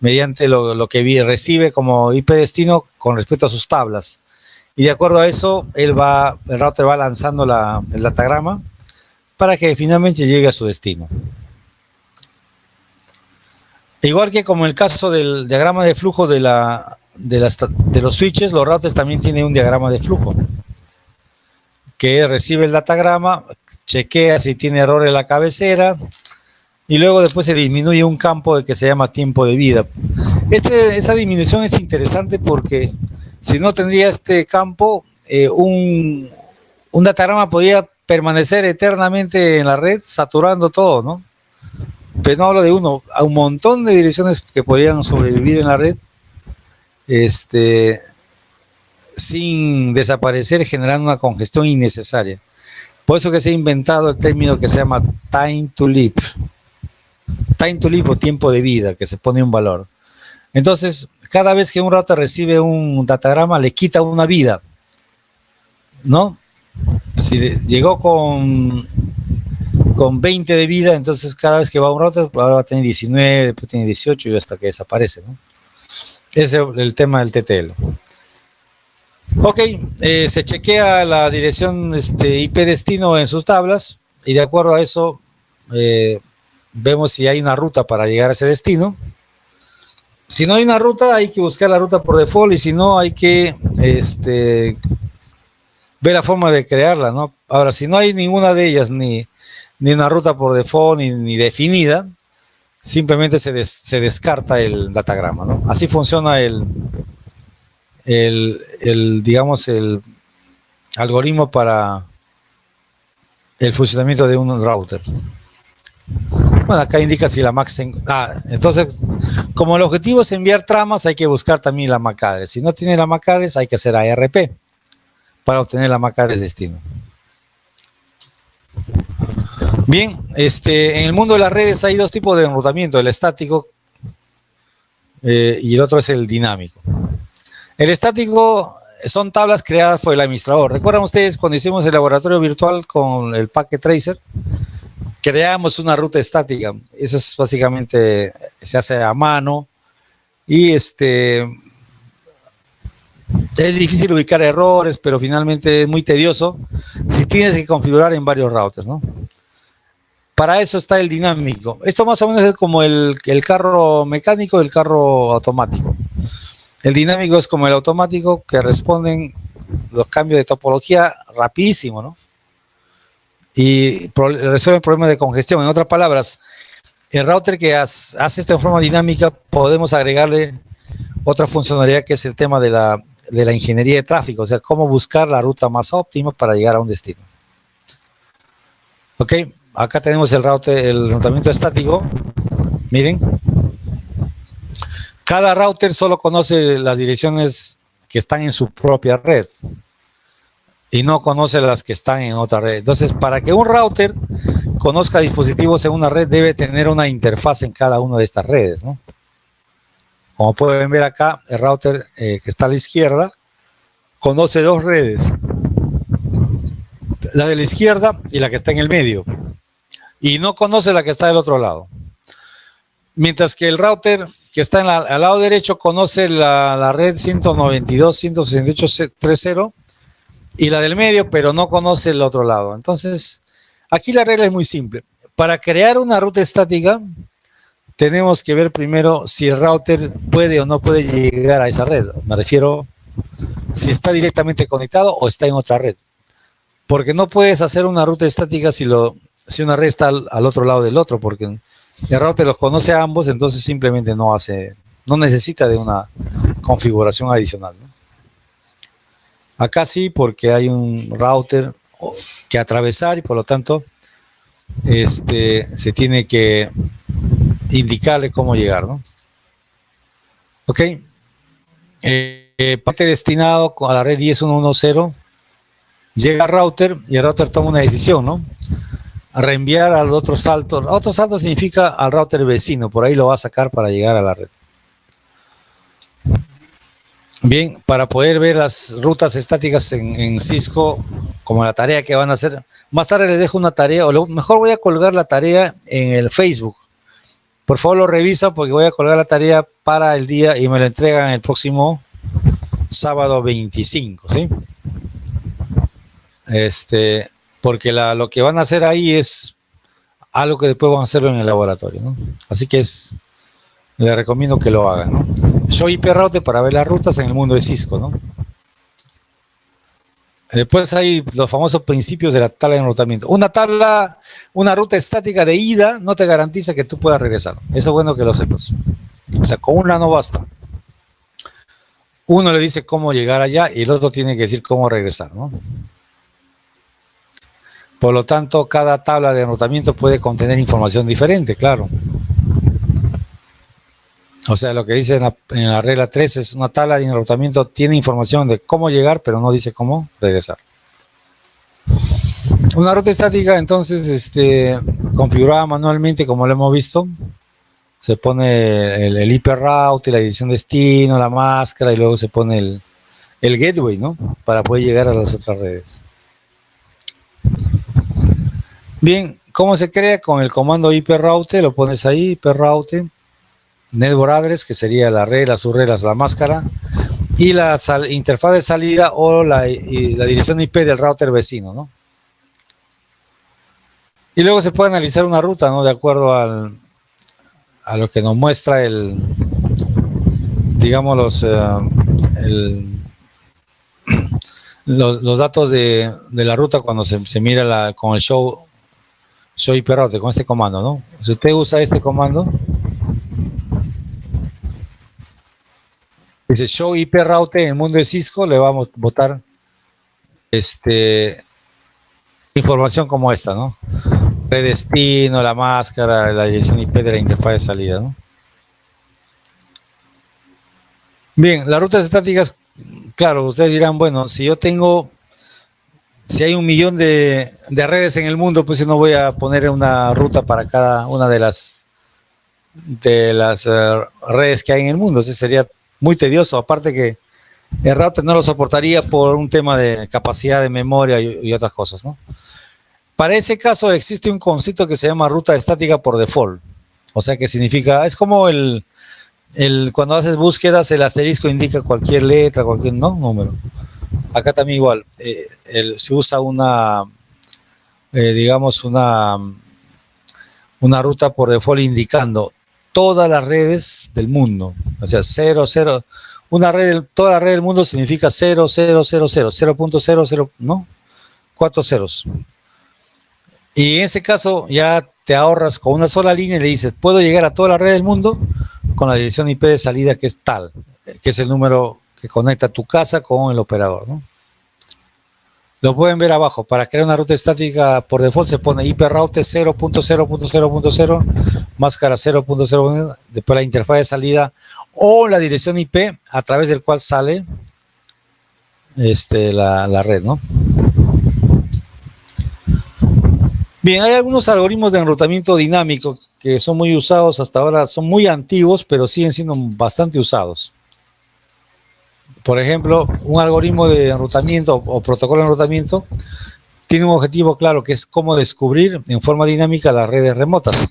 Mediante lo que recibe como IP destino con respecto a sus tablas. Y de acuerdo a eso, el router va lanzando el datagrama para que finalmente llegue a su destino. Igual que como el caso del diagrama de flujo de los switches, los routers también tienen un diagrama de flujo que recibe el datagrama, chequea si tiene error en la cabecera y luego después se disminuye un campo que se llama tiempo de vida. Esa disminución es interesante porque si no tendría este campo, un datagrama podría permanecer eternamente en la red saturando todo, ¿no? Pero no hablo de uno, a un montón de direcciones que podrían sobrevivir en la red sin desaparecer, generando una congestión innecesaria. Por eso que se ha inventado el término que se llama time to live. Time to live o tiempo de vida, que se pone un valor. Entonces, cada vez que un router recibe un datagrama, le quita una vida, ¿no? Si llegó con 20 de vida, entonces cada vez que va a un router, ahora va a tener 19, después tiene 18 y hasta que desaparece, ¿no? Ese es el tema del TTL. Ok, se chequea la dirección IP destino en sus tablas y de acuerdo a eso vemos si hay una ruta para llegar a ese destino. Si no hay una ruta, hay que buscar la ruta por default y si no, hay que ver la forma de crearla, ¿no? Ahora, si no hay ninguna de ellas, ni una ruta por default, ni definida, simplemente se descarta el datagrama, ¿no? Así funciona digamos, el algoritmo para el funcionamiento de un router. Bueno, acá indica si la MAC entonces, como el objetivo es enviar tramas, hay que buscar también la MAC address. Si no tiene la MAC address, hay que hacer ARP para obtener la MAC address destino. Bien, en el mundo de las redes hay dos tipos de enrutamiento, el estático y el otro es el dinámico. El estático son tablas creadas por el administrador. ¿Recuerdan ustedes cuando hicimos el laboratorio virtual con el Packet Tracer? Creamos una ruta estática. Eso es básicamente, se hace a mano y es difícil ubicar errores, pero finalmente es muy tedioso si tienes que configurar en varios routers, ¿no? Para eso está el dinámico. Esto más o menos es como el carro mecánico y el carro automático. El dinámico es como el automático, que responden los cambios de topología rapidísimo, ¿no? Y resuelven problemas de congestión. En otras palabras, el router que hace esto en forma dinámica, podemos agregarle otra funcionalidad que es el tema de la ingeniería de tráfico, o sea, cómo buscar la ruta más óptima para llegar a un destino. Ok, acá tenemos el enrutamiento estático. Miren. Cada router solo conoce las direcciones que están en su propia red y no conoce las que están en otra red. Entonces, para que un router conozca dispositivos en una red, debe tener una interfaz en cada una de estas redes, ¿no? Como pueden ver acá, el router que está a la izquierda conoce dos redes, la de la izquierda y la que está en el medio, y no conoce la que está del otro lado. Mientras que el router que está al lado derecho conoce la red 192.168.3.0 y la del medio, pero no conoce el otro lado. Entonces, aquí la regla es muy simple. Para crear una ruta estática, tenemos que ver primero si el router puede o no puede llegar a esa red. Me refiero si está directamente conectado o está en otra red. Porque no puedes hacer una ruta estática si una red está al otro lado del otro, porque el router los conoce a ambos, entonces simplemente no necesita de una configuración adicional, ¿no? Acá sí, porque hay un router que atravesar y por lo tanto se tiene que indicarle cómo llegar, ¿no? Ok. Parte destinado a la red 10.1.1.0, llega al router y el router toma una decisión, ¿no? A reenviar al otro salto. Otro salto significa al router vecino, por ahí lo va a sacar para llegar a la red. Bien, para poder ver las rutas estáticas en Cisco, como la tarea que van a hacer, más tarde les dejo una tarea, o mejor voy a colgar la tarea en el Facebook. Por favor lo revisa porque voy a colgar la tarea para el día y me lo entregan el próximo sábado 25, ¿sí? Porque lo que van a hacer ahí es algo que después van a hacerlo en el laboratorio, ¿no? Así que es Le recomiendo que lo hagan, ¿no? Show IP Router para ver las rutas en el mundo de Cisco, ¿no? Después hay los famosos principios de la tabla de enrutamiento. Una ruta estática de ida no te garantiza que tú puedas regresar. Eso es bueno que lo sepas. O sea, con una no basta. Uno le dice cómo llegar allá y el otro tiene que decir cómo regresar, ¿no? Por lo tanto, cada tabla de enrutamiento puede contener información diferente, claro. O sea, lo que dice en la regla 3 es una tabla de enrutamiento, tiene información de cómo llegar, pero no dice cómo regresar. Una ruta estática, entonces, configurada manualmente, como lo hemos visto, se pone el IP route, la dirección destino, la máscara, y luego se pone el gateway, ¿no? Para poder llegar a las otras redes. Bien, ¿cómo se crea? Con el comando IP route, lo pones ahí, IP route, network address, que sería la red, las subredes, la máscara, y la interfaz de salida o la dirección IP del router vecino, ¿no? Y luego se puede analizar una ruta, ¿no? De acuerdo a lo que nos muestra digamos, los datos de la ruta cuando se mira con el show IP route, con este comando, ¿no? Si usted usa este comando, dice show IP route en el mundo de Cisco, le vamos a botar información como esta, ¿no? Red destino, la máscara, la dirección IP de la interfaz de salida, ¿no? Bien, las rutas estáticas, claro, ustedes dirán, bueno, si hay 1 millón de redes en el mundo, pues yo no voy a poner una ruta para cada una de las redes que hay en el mundo. Eso sería muy tedioso, aparte que el router no lo soportaría por un tema de capacidad de memoria y otras cosas, ¿no? Para ese caso existe un concepto que se llama ruta estática por default. O sea, que significa, es como cuando haces búsquedas, el asterisco indica cualquier letra, cualquier número. Acá también igual, se usa digamos, una ruta por default indicando todas las redes del mundo. O sea, 0, 0. Toda la red del mundo significa 0, 0, 0, 0, 0.00, ¿no? 4 ceros. Y en ese caso ya te ahorras con una sola línea y le dices, puedo llegar a toda la red del mundo con la dirección IP de salida que es tal, que es el número que conecta tu casa con el operador, ¿no? Lo pueden ver abajo. Para crear una ruta estática por default se pone IP route 0.0.0.0, máscara 0.0, después la interfaz de salida o la dirección IP a través del cual sale la red, ¿no? Bien, hay algunos algoritmos de enrutamiento dinámico que son muy usados hasta ahora, son muy antiguos, pero siguen siendo bastante usados. Por ejemplo, un algoritmo de enrutamiento o protocolo de enrutamiento tiene un objetivo claro, que es cómo descubrir en forma dinámica las redes remotas.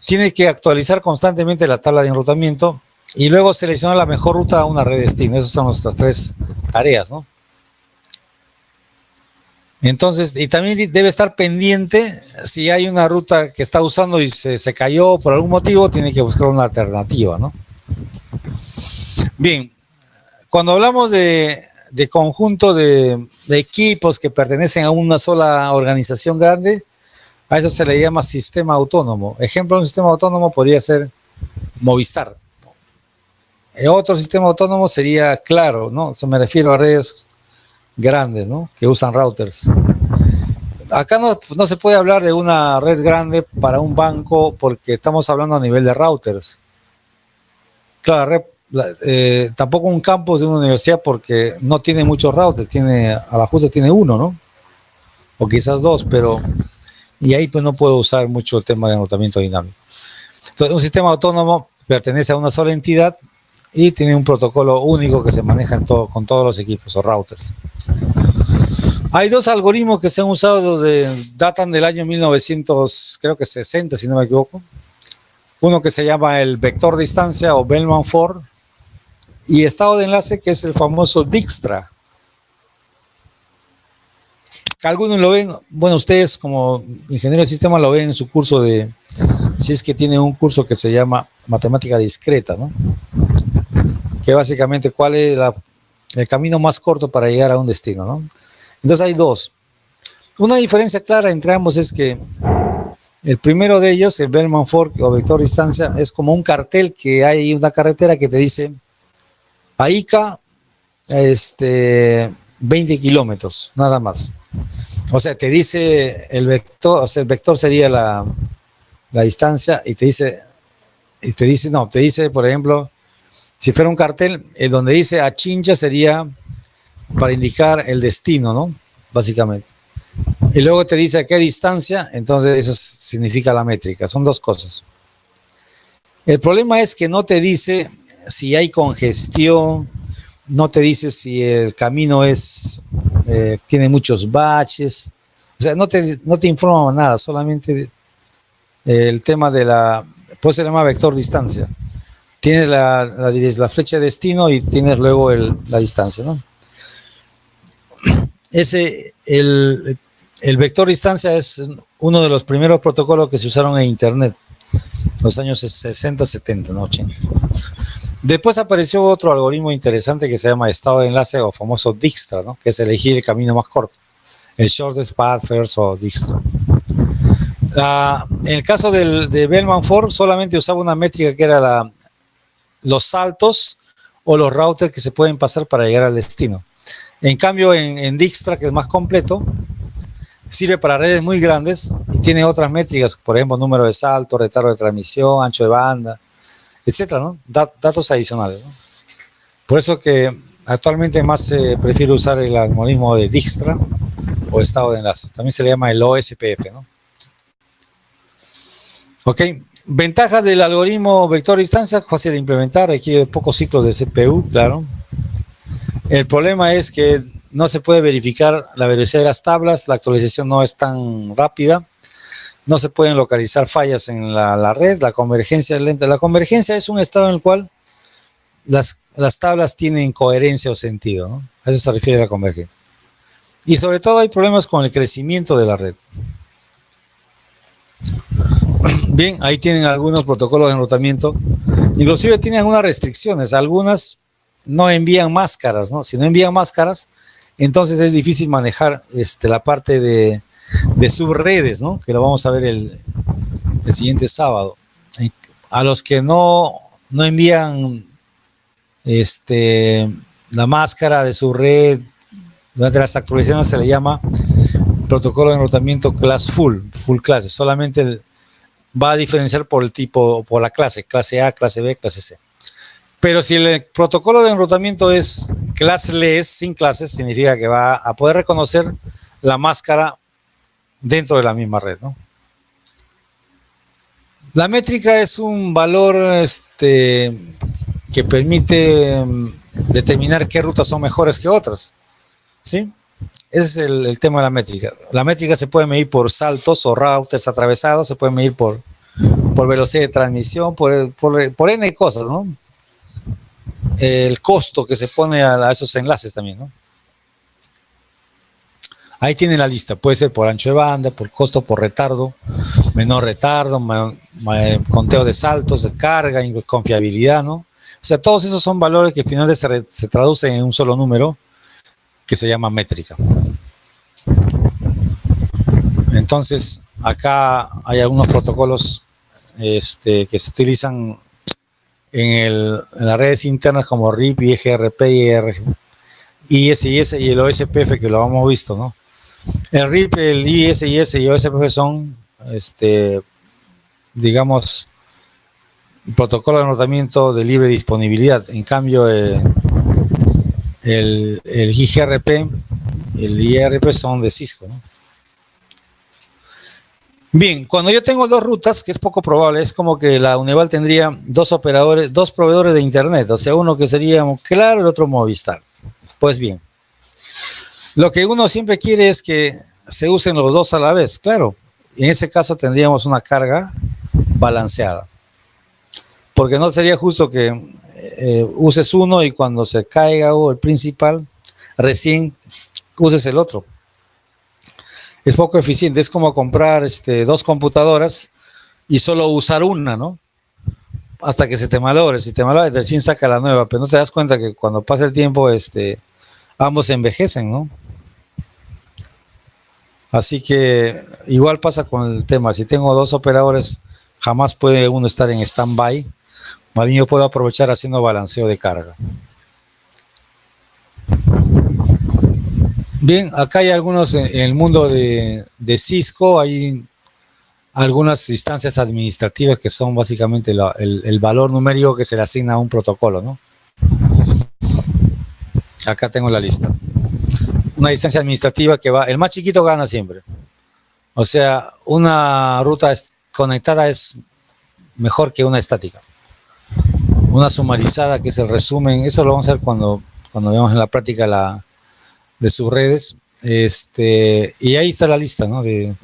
Tiene que actualizar constantemente la tabla de enrutamiento y luego seleccionar la mejor ruta a una red destino. Esas son nuestras 3 tareas, ¿no? Entonces, y también debe estar pendiente si hay una ruta que está usando y se cayó por algún motivo, tiene que buscar una alternativa, ¿no? Bien, cuando hablamos de conjunto de equipos que pertenecen a una sola organización grande, a eso se le llama sistema autónomo. Ejemplo de un sistema autónomo podría ser Movistar. Otro sistema autónomo sería Claro, ¿no? Eso me refiero a redes grandes, ¿no? Que usan routers. Acá no se puede hablar de una red grande para un banco porque estamos hablando a nivel de routers. Claro, tampoco un campus de una universidad porque no tiene muchos routers, a la justa tiene uno, ¿no? O quizás 2, pero y ahí pues no puedo usar mucho el tema de enrutamiento dinámico. Entonces, un sistema autónomo pertenece a una sola entidad y tiene un protocolo único que se maneja con todos los equipos o routers. Hay 2 algoritmos que se han usado, datan del año 1960, si no me equivoco. Uno que se llama el vector distancia o Bellman-Ford y estado de enlace, que es el famoso Dijkstra. Algunos lo ven, bueno, ustedes como ingenieros de sistema lo ven en su curso de si es que tienen un curso que se llama matemática discreta, ¿no? Que básicamente cuál es el camino más corto para llegar a un destino, ¿no? Entonces hay dos. Una diferencia clara entre ambos es que el primero de ellos, el Bellman-Ford o vector distancia, es como un cartel que hay una carretera que te dice a Ica 20 kilómetros, nada más. O sea, te dice el vector, o sea, el vector sería la distancia y te dice, por ejemplo, si fuera un cartel, donde dice Achincha sería para indicar el destino, ¿no? Básicamente. Y luego te dice a qué distancia, entonces eso significa la métrica. Son dos cosas. El problema es que no te dice si hay congestión, no te dice si el camino tiene muchos baches. O sea, no te informa nada, solamente el tema pues se llama vector distancia. Tienes la flecha de destino y tienes luego la distancia, ¿no? El vector distancia es uno de los primeros protocolos que se usaron en Internet, los años 60, 70, no 80. Después apareció otro algoritmo interesante que se llama estado de enlace o famoso Dijkstra, ¿no? Que es elegir el camino más corto, el shortest path first o Dijkstra. En el caso de Bellman-Ford solamente usaba una métrica que era los saltos o los routers que se pueden pasar para llegar al destino. En cambio, en Dijkstra, que es más completo, sirve para redes muy grandes y tiene otras métricas, por ejemplo, número de salto, retardo de transmisión, ancho de banda, etcétera, ¿no? Datos adicionales, ¿no? Por eso que actualmente más prefiero usar el algoritmo de Dijkstra o estado de enlace. También se le llama el OSPF, ¿no? Ok. Ventajas del algoritmo vector distancia: fácil de implementar, requiere pocos ciclos de CPU, claro. El problema es que no se puede verificar la velocidad de las tablas, la actualización no es tan rápida, no se pueden localizar fallas en la red, la convergencia es lenta. La convergencia es un estado en el cual las tablas tienen coherencia o sentido, ¿no? A eso se refiere la convergencia. Y sobre todo hay problemas con el crecimiento de la red. Bien, ahí tienen algunos protocolos de enrutamiento. Inclusive tienen algunas restricciones. Algunas no envían máscaras, ¿no? Si no envían máscaras, entonces es difícil manejar la parte de subredes, ¿no? Que lo vamos a ver el siguiente sábado. A los que no envían la máscara de subred durante las actualizaciones se le llama protocolo de enrutamiento class full clase. Solamente va a diferenciar por el tipo, por la clase A, clase B, clase C. Pero si el protocolo de enrutamiento es classless, sin clases, significa que va a poder reconocer la máscara dentro de la misma red, ¿no? La métrica es un valor que permite determinar qué rutas son mejores que otras, ¿sí? Ese es el tema de la métrica. La métrica se puede medir por saltos o routers atravesados, se puede medir por velocidad de transmisión, por N cosas, ¿no? El costo que se pone a esos enlaces también, ¿no? Ahí tienen la lista, puede ser por ancho de banda, por costo, por retardo, menor retardo, conteo de saltos, de carga, confiabilidad, ¿no? O sea, todos esos son valores que finalmente se traducen en un solo número que se llama métrica. Entonces, acá hay algunos protocolos que se utilizan en las redes internas como RIP, IGRP, ISIS y el OSPF, que lo hemos visto, ¿no? El RIP, el ISIS y OSPF son, digamos, protocolo de enrutamiento de libre disponibilidad. En cambio, el IGRP, el IRP son de Cisco, ¿no? Bien, cuando yo tengo dos rutas, que es poco probable, es como que la Uneval tendría dos proveedores de internet, o sea, uno que sería Claro, el otro Movistar. Pues bien, lo que uno siempre quiere es que se usen los dos a la vez, claro. En ese caso tendríamos una carga balanceada, porque no sería justo que uses uno y cuando se caiga el principal, recién uses el otro. Es poco eficiente, es como comprar dos computadoras y solo usar una, ¿no? Hasta que se te malogre. Si te malogre, recién saca la nueva, pero no te das cuenta que cuando pasa el tiempo, ambos envejecen, ¿no? Así que igual pasa con el tema. Si tengo dos operadores, jamás puede uno estar en stand-by. Más bien yo puedo aprovechar haciendo balanceo de carga. Bien, acá hay algunos en el mundo de Cisco, hay algunas instancias administrativas que son básicamente el valor numérico que se le asigna a un protocolo, ¿no? Acá tengo la lista. Una instancia administrativa que va, el más chiquito gana siempre. O sea, una ruta conectada es mejor que una estática. Una sumarizada, que es el resumen, eso lo vamos a ver cuando veamos en la práctica de subredes. Y ahí está la lista, ¿no? De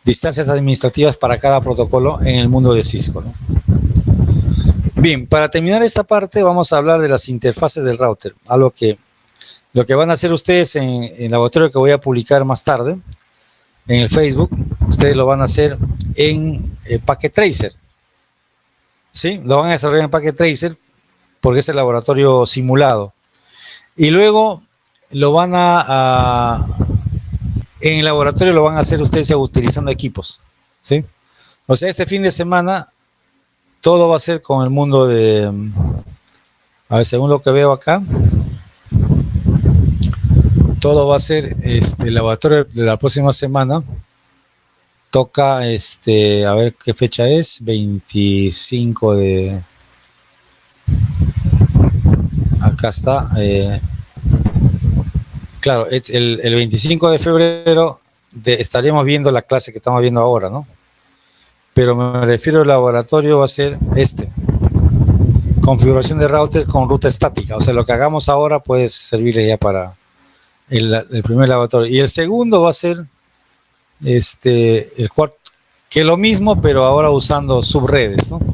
distancias administrativas para cada protocolo en el mundo de Cisco, ¿no? Bien, para terminar esta parte vamos a hablar de las interfaces del router, algo que lo que van a hacer ustedes en el laboratorio que voy a publicar más tarde en el Facebook, ustedes lo van a hacer en Packet Tracer, ¿sí? Lo van a desarrollar en Packet Tracer porque es el laboratorio simulado, y luego lo van en el laboratorio lo van a hacer ustedes utilizando equipos, ¿sí? O sea, este fin de semana todo va a ser con el mundo de, a ver, según lo que veo acá, todo va a ser el laboratorio de la próxima semana. Toca, a ver qué fecha es, 25 de, acá está, claro, el 25 de febrero estaríamos viendo la clase que estamos viendo ahora, ¿no? Pero me refiero al laboratorio, va a ser configuración de routers con ruta estática. O sea, lo que hagamos ahora puede servirle ya para el primer laboratorio. Y el segundo va a ser el cuarto, que es lo mismo, pero ahora usando subredes, ¿no? O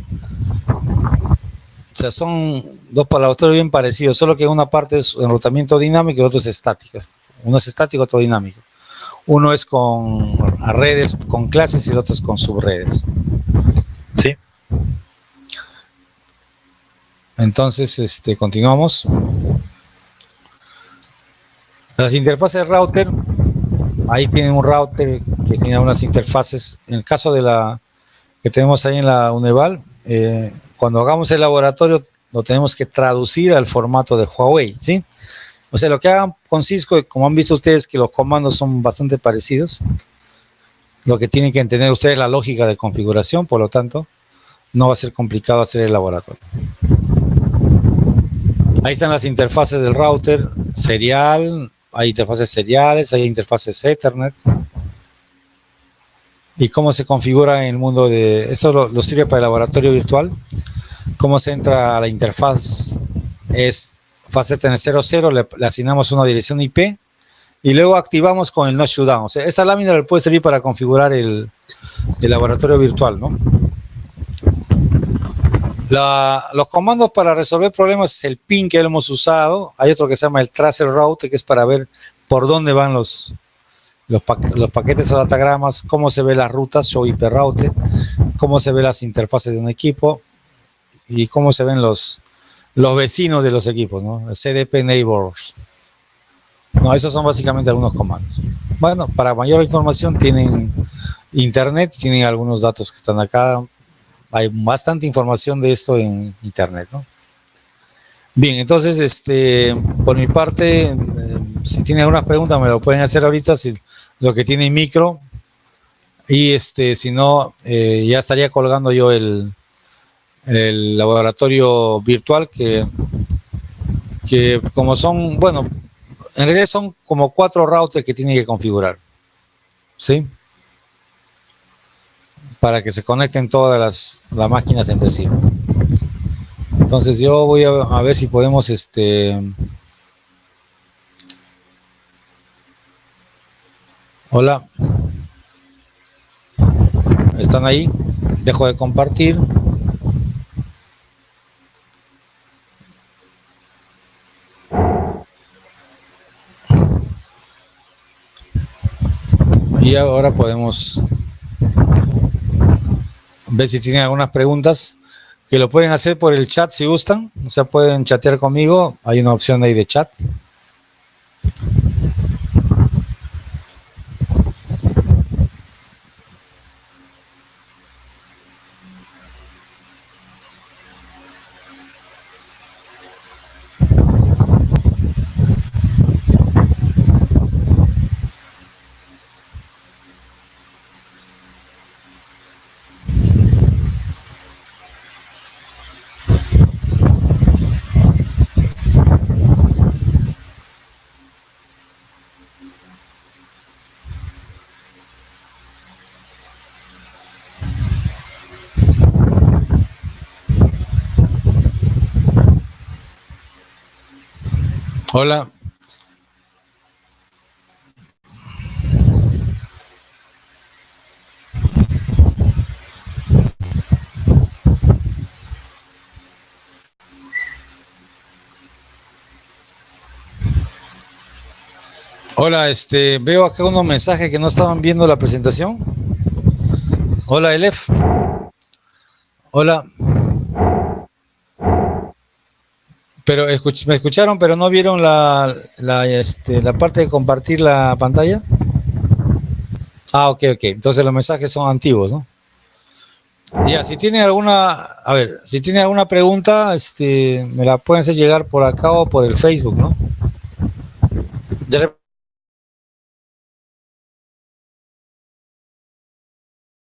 sea, son dos laboratorios bien parecidos, solo que una parte es enrutamiento dinámico y otro es estático. Uno es estático, otro dinámico. Uno es con redes, con clases, y el otro es con subredes. ¿Sí? Entonces, continuamos. Las interfaces de router, ahí tienen un router que tiene unas interfaces. En el caso de la que tenemos ahí en la Uneval, cuando hagamos el laboratorio, lo tenemos que traducir al formato de Huawei, ¿sí? O sea, lo que hagan con Cisco, como han visto ustedes que los comandos son bastante parecidos, lo que tienen que entender ustedes es la lógica de configuración, por lo tanto, no va a ser complicado hacer el laboratorio. Ahí están las interfaces del router serial, hay interfaces seriales, hay interfaces Ethernet. Y cómo se configura en el mundo de... Esto lo sirve para el laboratorio virtual. Cómo se entra a la interfaz es fase Ethernet 00, le asignamos una dirección IP y luego activamos con el no shutdown. O sea, esta lámina le puede servir para configurar el laboratorio virtual, ¿no? Los comandos para resolver problemas es el pin que hemos usado. Hay otro que se llama el tracer route, que es para ver por dónde van los paquetes o datagramas, cómo se ve las rutas, show IP router, cómo se ven las interfaces de un equipo y cómo se ven los vecinos de los equipos, ¿no? CDP neighbors. No, esos son básicamente algunos comandos. Bueno, para mayor información tienen internet, tienen algunos datos que están acá. Hay bastante información de esto en internet, ¿no? Bien, entonces, por mi parte, si tienen algunas preguntas me lo pueden hacer ahorita, si lo que tiene micro, y si no, ya estaría colgando yo el laboratorio virtual que como son, bueno, en realidad son como 4 routers que tienen que configurar, ¿sí? Para que se conecten todas las máquinas entre sí. Entonces yo voy a ver si podemos hola, ¿están ahí? Dejo de compartir. Y ahora podemos ver si tienen algunas preguntas, que lo pueden hacer por el chat si gustan, o sea, pueden chatear conmigo, hay una opción ahí de chat. Hola. Hola, veo acá unos mensajes que no estaban viendo la presentación. Hola, Elef. Hola. Pero me escucharon, pero no vieron la parte de compartir la pantalla. Ah, ok. Entonces los mensajes son antiguos, ¿no? Ya, si tienen si tienen alguna pregunta, me la pueden hacer llegar por acá o por el Facebook, ¿no? De